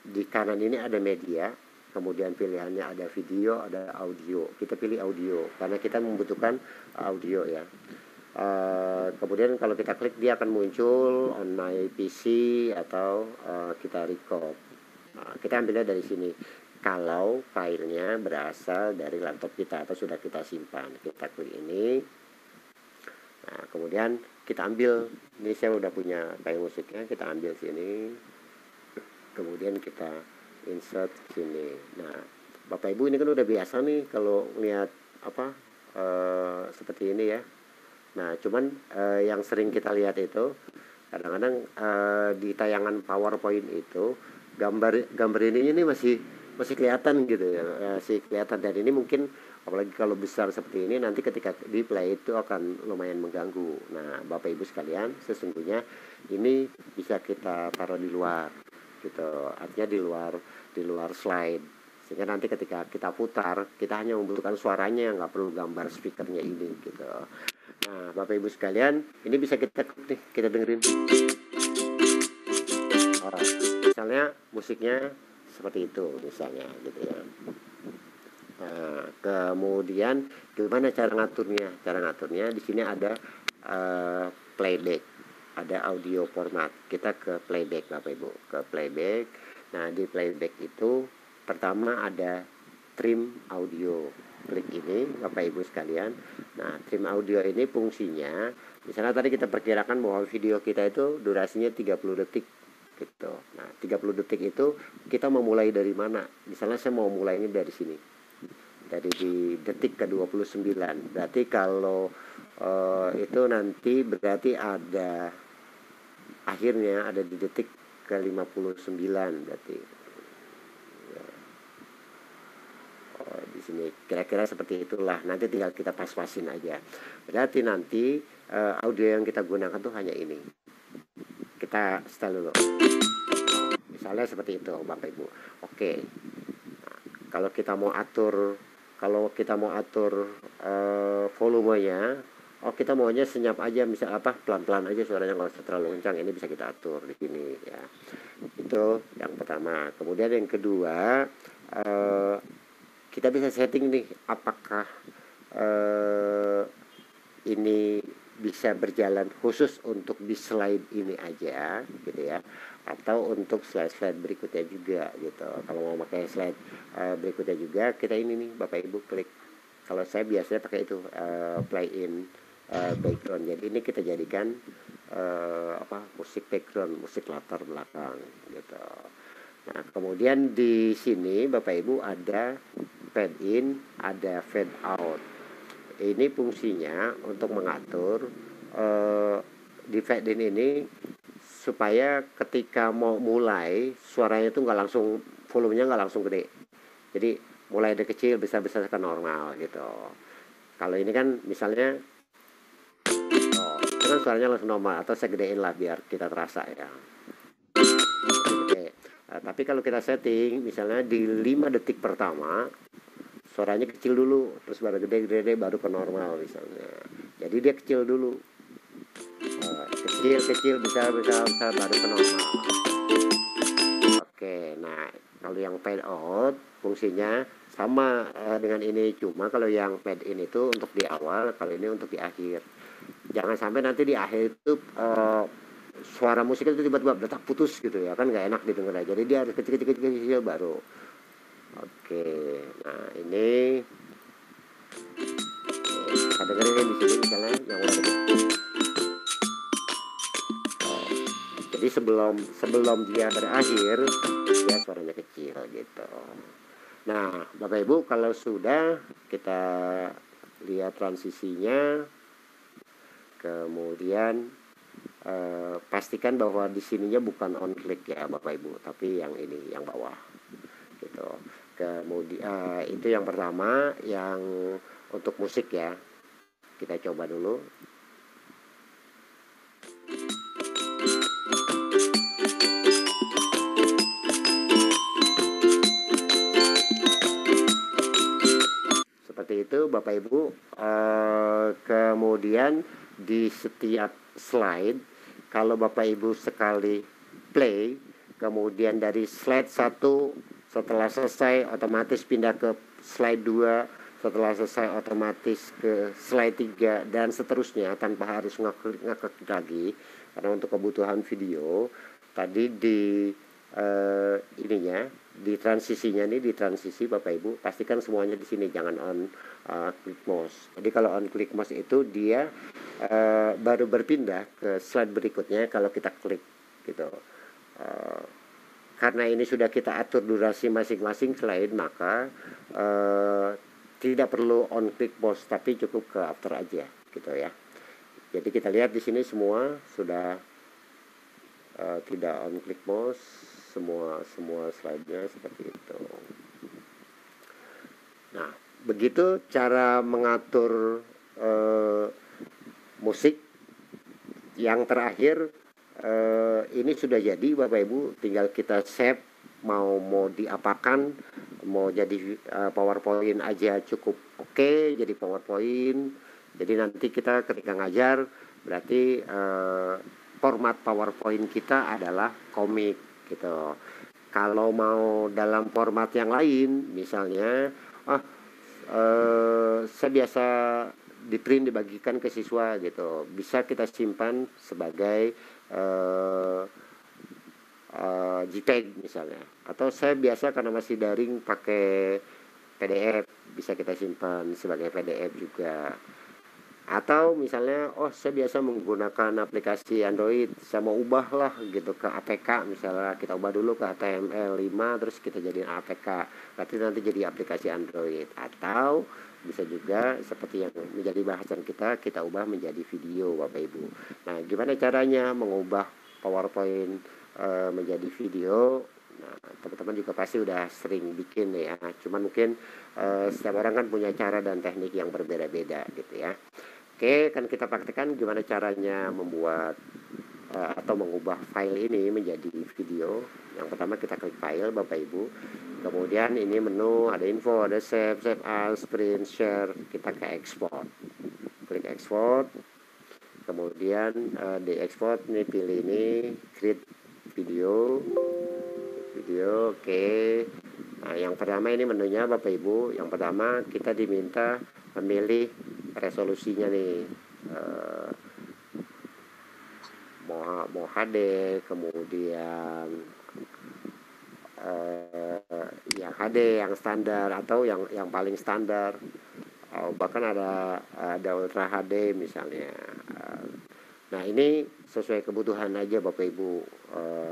di kanan ini ada media, kemudian pilihannya ada video, ada audio. Kita pilih audio karena kita membutuhkan audio ya. Kemudian kalau kita klik dia akan muncul on my PC atau kita record. Kita ambilnya dari sini. Kalau filenya berasal dari laptop kita atau sudah kita simpan, kita klik ini. Nah, kemudian kita ambil, ini saya udah punya file musiknya, kita ambil sini, kemudian kita insert sini. Nah, Bapak Ibu ini kan udah biasa nih kalau lihat seperti ini ya. Nah, cuman yang sering kita lihat itu kadang-kadang di tayangan PowerPoint itu gambar ini masih kelihatan gitu ya, masih kelihatan, dan ini mungkin apalagi kalau besar seperti ini nanti ketika di play itu akan lumayan mengganggu. Nah, Bapak Ibu sekalian, sesungguhnya ini bisa kita taruh di luar gitu, artinya di luar slide, sehingga nanti ketika kita putar kita hanya membutuhkan suaranya, nggak perlu gambar speakernya ini gitu. Nah, Bapak Ibu sekalian, ini bisa kita dengerin. Misalnya musiknya seperti itu misalnya gitu ya. Nah, kemudian gimana cara ngaturnya? Cara ngaturnya di sini ada playback, ada audio format. Kita ke playback Bapak Ibu, ke playback. Nah, di playback itu pertama ada trim audio. Klik ini Bapak Ibu sekalian. Nah, trim audio ini fungsinya, misalnya tadi kita perkirakan bahwa video kita itu durasinya 30 detik gitu. Nah, 30 detik itu kita mau mulai dari mana? Misalnya saya mau mulai ini dari sini. Dari di detik ke 29. Berarti kalau itu nanti berarti ada akhirnya ada di detik ke 59 berarti. Ya. Di sini kira-kira seperti itulah. Nanti tinggal kita pas-pasin aja. Berarti nanti audio yang kita gunakan tuh hanya ini. Kita setel dulu. Misalnya seperti itu Bapak Ibu. Oke. Nah, kalau kita mau atur volumenya, kita maunya senyap aja, misal pelan-pelan aja suaranya, nggak usah terlalu kencang. Ini bisa kita atur di sini ya. Itu yang pertama. Kemudian yang kedua, kita bisa setting nih apakah ini bisa berjalan khusus untuk di slide ini aja gitu ya, atau untuk slide-slide berikutnya juga gitu. Kalau mau pakai slide berikutnya juga, kita ini nih Bapak Ibu klik. Kalau saya biasanya pakai itu play in background. Jadi ini kita jadikan musik background, musik latar belakang gitu. Nah, kemudian di sini Bapak Ibu ada fade in, ada fade out. Ini fungsinya untuk mengatur di fade in ini supaya ketika mau mulai suaranya itu nggak langsung, volumenya nggak langsung gede. Jadi mulai dari kecil besar-besar ke normal gitu. Kalau ini kan misalnya itu kan suaranya langsung normal, atau saya gedein lah biar kita terasa ya. Tapi kalau kita setting misalnya di 5 detik pertama suaranya kecil dulu, terus baru gede baru ke normal misalnya. Jadi dia kecil dulu, kecil besar baru ke normal. Oke, nah kalau yang fade out fungsinya sama dengan ini, cuma kalau yang fade in itu untuk di awal, kalau ini untuk di akhir. Jangan sampai nanti di akhir itu suara musik itu tiba-tiba letak putus gitu ya, kan nggak enak didengar. Jadi dia harus kecil baru. Oke, nah ini kita dengerin di sini misalnya yang udah deket. Jadi sebelum dia berakhir, dia suaranya kecil gitu. Nah, Bapak Ibu, kalau sudah kita lihat transisinya, kemudian pastikan bahwa di sininya bukan on click ya Bapak Ibu, tapi yang ini yang bawah gitu. Kemudian itu yang pertama, yang untuk musik ya. Kita coba dulu. Seperti itu Bapak Ibu. Kemudian di setiap slide, kalau Bapak Ibu sekali play, kemudian dari slide 1 setelah selesai otomatis pindah ke slide 2, setelah selesai otomatis ke slide 3 dan seterusnya tanpa harus ngeklik lagi, karena untuk kebutuhan video tadi di ininya, di transisinya nih, di transisi Bapak Ibu pastikan semuanya di sini, jangan on click mouse. Jadi kalau on click mouse itu dia baru berpindah ke slide berikutnya kalau kita klik gitu. Karena ini sudah kita atur durasi masing-masing slide, maka tidak perlu on click mouse, tapi cukup ke after aja gitu ya. Jadi kita lihat di sini semua sudah tidak on click mouse, semua slide-nya seperti itu. Nah, begitu cara mengatur musik. Yang terakhir ini sudah jadi Bapak Ibu, tinggal kita save mau diapakan, mau jadi PowerPoint aja cukup oke, jadi PowerPoint. Jadi nanti kita ketika ngajar berarti format PowerPoint kita adalah komik gitu. Kalau mau dalam format yang lain, misalnya saya biasa di print dibagikan ke siswa gitu, bisa kita simpan sebagai JPEG misalnya. Atau saya biasa karena masih daring pakai PDF, bisa kita simpan sebagai PDF juga. Atau misalnya, oh saya biasa menggunakan aplikasi Android, saya mau ubah lah gitu ke APK, misalnya kita ubah dulu ke HTML5 terus kita jadiin APK, berarti nanti jadi aplikasi Android. Atau bisa juga seperti yang menjadi bahasan kita ubah menjadi video Bapak Ibu. Nah, gimana caranya mengubah PowerPoint menjadi video? Nah, teman-teman juga pasti udah sering bikin ya, cuman mungkin setiap orang kan punya cara dan teknik yang berbeda-beda gitu ya. Oke, kan kita praktekkan gimana caranya membuat atau mengubah file ini menjadi video. Yang pertama kita klik file Bapak Ibu. Kemudian ini menu, ada info, ada save as, print, share. Kita ke export. Klik export. Kemudian di export ini pilih ini create video. Oke. Nah, yang pertama ini menunya Bapak Ibu. Yang pertama kita diminta memilih resolusinya nih, mau HD, kemudian yang HD yang standar atau yang paling standar, bahkan ada Ultra HD misalnya. Nah, ini sesuai kebutuhan aja Bapak Ibu,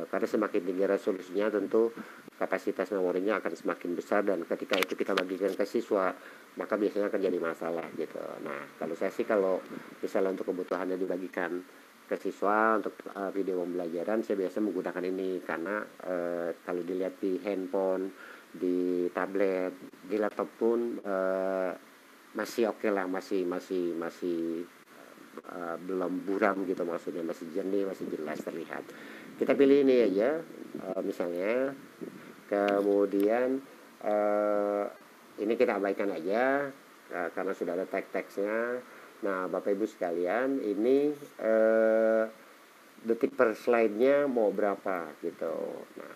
karena semakin tinggi resolusinya tentu kapasitas memorinya akan semakin besar, dan ketika itu kita bagikan ke siswa maka biasanya akan jadi masalah gitu. Nah, kalau saya sih kalau misalnya untuk kebutuhannya dibagikan ke siswa untuk video pembelajaran, saya biasa menggunakan ini karena kalau dilihat di handphone, di tablet, di laptop pun masih oke lah, masih belum buram gitu, maksudnya masih jernih, masih jelas terlihat. Kita pilih ini aja misalnya, kemudian ini kita abaikan aja karena sudah ada teks-teksnya. Nah, Bapak Ibu sekalian, ini detik per slide-nya mau berapa gitu. Nah,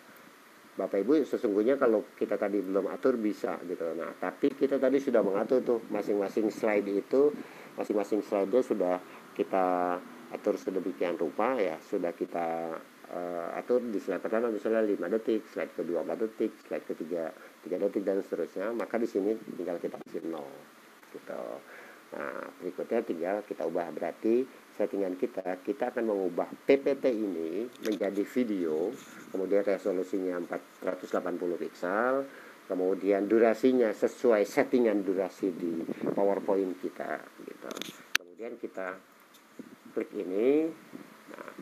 Bapak Ibu sesungguhnya kalau kita tadi belum atur bisa gitu. Nah, tapi kita tadi sudah mengatur tuh masing-masing slide itu, masing-masing slide-nya sudah kita atur sedemikian rupa ya, sudah kita atur di slide pertama misalnya 5 detik, slide kedua 4 detik, slide ketiga 3 detik dan seterusnya. Maka di sini tinggal kita kasih 0 gitu. Nah, berikutnya tinggal kita ubah, berarti settingan kita akan mengubah PPT ini menjadi video, kemudian resolusinya 480 pixel, kemudian durasinya sesuai settingan durasi di PowerPoint kita gitu. Kemudian kita klik ini. Nah,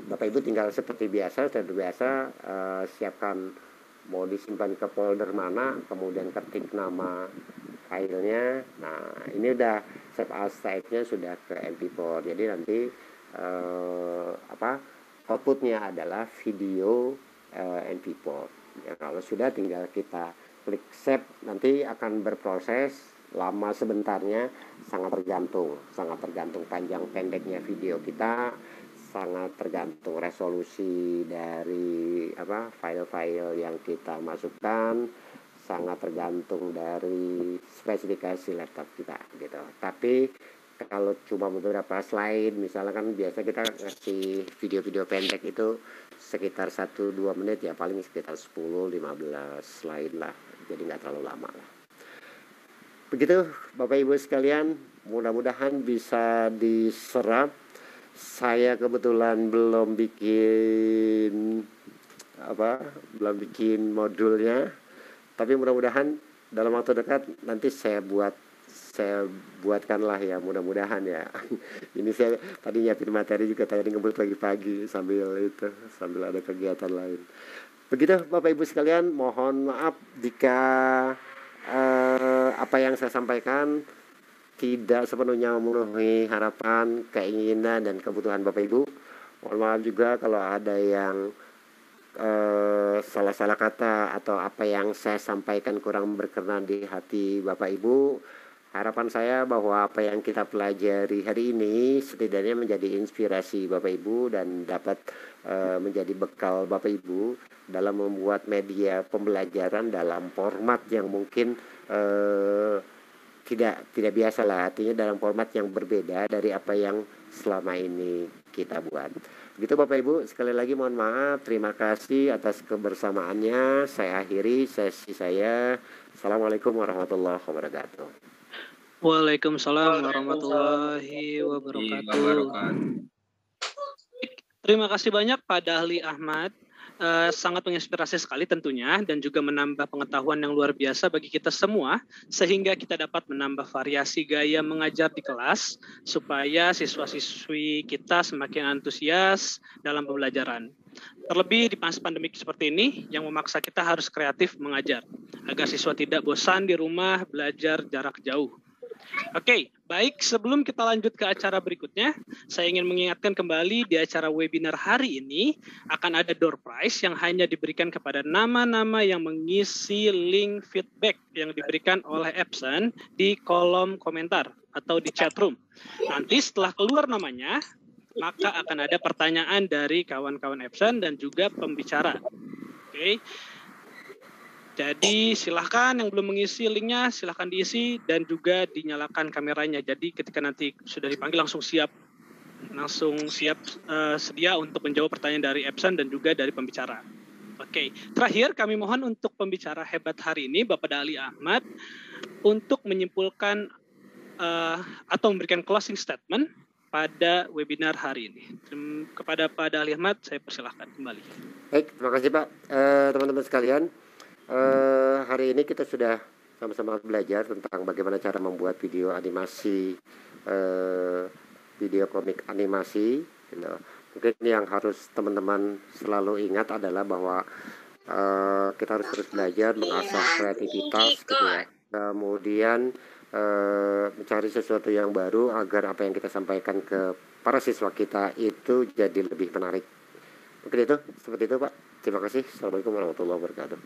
Bapak Ibu tinggal seperti biasa, siapkan mau disimpan ke folder mana, kemudian ketik nama filenya. Nah, ini udah save as type-nya sudah ke MP4. Jadi nanti outputnya adalah video MP4. Ya, kalau sudah tinggal kita klik save, nanti akan berproses lama sebentarnya, sangat tergantung panjang pendeknya video kita, sangat tergantung resolusi dari file-file yang kita masukkan, sangat tergantung dari spesifikasi laptop kita gitu. Tapi kalau cuma beberapa slide, misalnya kan biasa kita ngasih video-video pendek itu sekitar 1-2 menit ya, paling sekitar 10-15 slide lah, jadi nggak terlalu lama lah. Begitu Bapak Ibu sekalian, mudah-mudahan bisa diserap. Saya kebetulan belum bikin modulnya, tapi mudah-mudahan dalam waktu dekat nanti saya buatkanlah ya, mudah-mudahan ya. Ini saya tadi nyiapin materi juga tadi ngebut pagi-pagi sambil ada kegiatan lain. Begitu Bapak Ibu sekalian, mohon maaf jika apa yang saya sampaikan tidak sepenuhnya memenuhi harapan, keinginan, dan kebutuhan Bapak Ibu. Mohon maaf juga kalau ada yang salah-salah kata atau apa yang saya sampaikan kurang berkenan di hati Bapak Ibu. Harapan saya bahwa apa yang kita pelajari hari ini setidaknya menjadi inspirasi Bapak Ibu dan dapat menjadi bekal Bapak Ibu dalam membuat media pembelajaran dalam format yang mungkin tidak biasa lah, artinya dalam format yang berbeda dari apa yang selama ini kita buat. Begitu Bapak Ibu, sekali lagi mohon maaf, terima kasih atas kebersamaannya. Saya akhiri sesi saya. Assalamualaikum warahmatullahi wabarakatuh. Waalaikumsalam warahmatullahi wabarakatuh. Terima kasih banyak Pak Dahli Ahmad. Sangat menginspirasi sekali tentunya dan juga menambah pengetahuan yang luar biasa bagi kita semua sehingga kita dapat menambah variasi gaya mengajar di kelas supaya siswa-siswi kita semakin antusias dalam pembelajaran. Terlebih di masa pandemik seperti ini yang memaksa kita harus kreatif mengajar agar siswa tidak bosan di rumah belajar jarak jauh. Oke, baik, sebelum kita lanjut ke acara berikutnya, saya ingin mengingatkan kembali di acara webinar hari ini akan ada door prize yang hanya diberikan kepada nama-nama yang mengisi link feedback yang diberikan oleh Epson di kolom komentar atau di chat room. Nanti setelah keluar namanya, maka akan ada pertanyaan dari kawan-kawan Epson dan juga pembicara. Oke. Jadi silahkan yang belum mengisi linknya silahkan diisi dan juga dinyalakan kameranya. Jadi ketika nanti sudah dipanggil langsung siap sedia untuk menjawab pertanyaan dari Epson dan juga dari pembicara. Oke, terakhir kami mohon untuk pembicara hebat hari ini Bapak Dahli Ahmad untuk menyimpulkan atau memberikan closing statement pada webinar hari ini. Kepada Pak Dahli Ahmad saya persilahkan kembali. Baik, terima kasih Pak. Teman-teman sekalian. Hari ini kita sudah sama-sama belajar tentang bagaimana cara membuat video animasi, video komik animasi. Mungkin yang harus teman-teman selalu ingat adalah bahwa kita harus terus belajar, mengasah kreativitas, gitu ya. Kemudian mencari sesuatu yang baru agar apa yang kita sampaikan ke para siswa kita itu jadi lebih menarik. Mungkin itu, seperti itu Pak. Terima kasih. Assalamualaikum warahmatullahi wabarakatuh.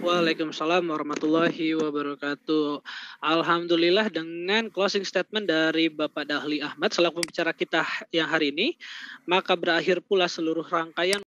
Waalaikumsalam warahmatullahi wabarakatuh. Alhamdulillah dengan closing statement dari Bapak Dahli Ahmad selaku pembicara kita yang hari ini, maka berakhir pula seluruh rangkaian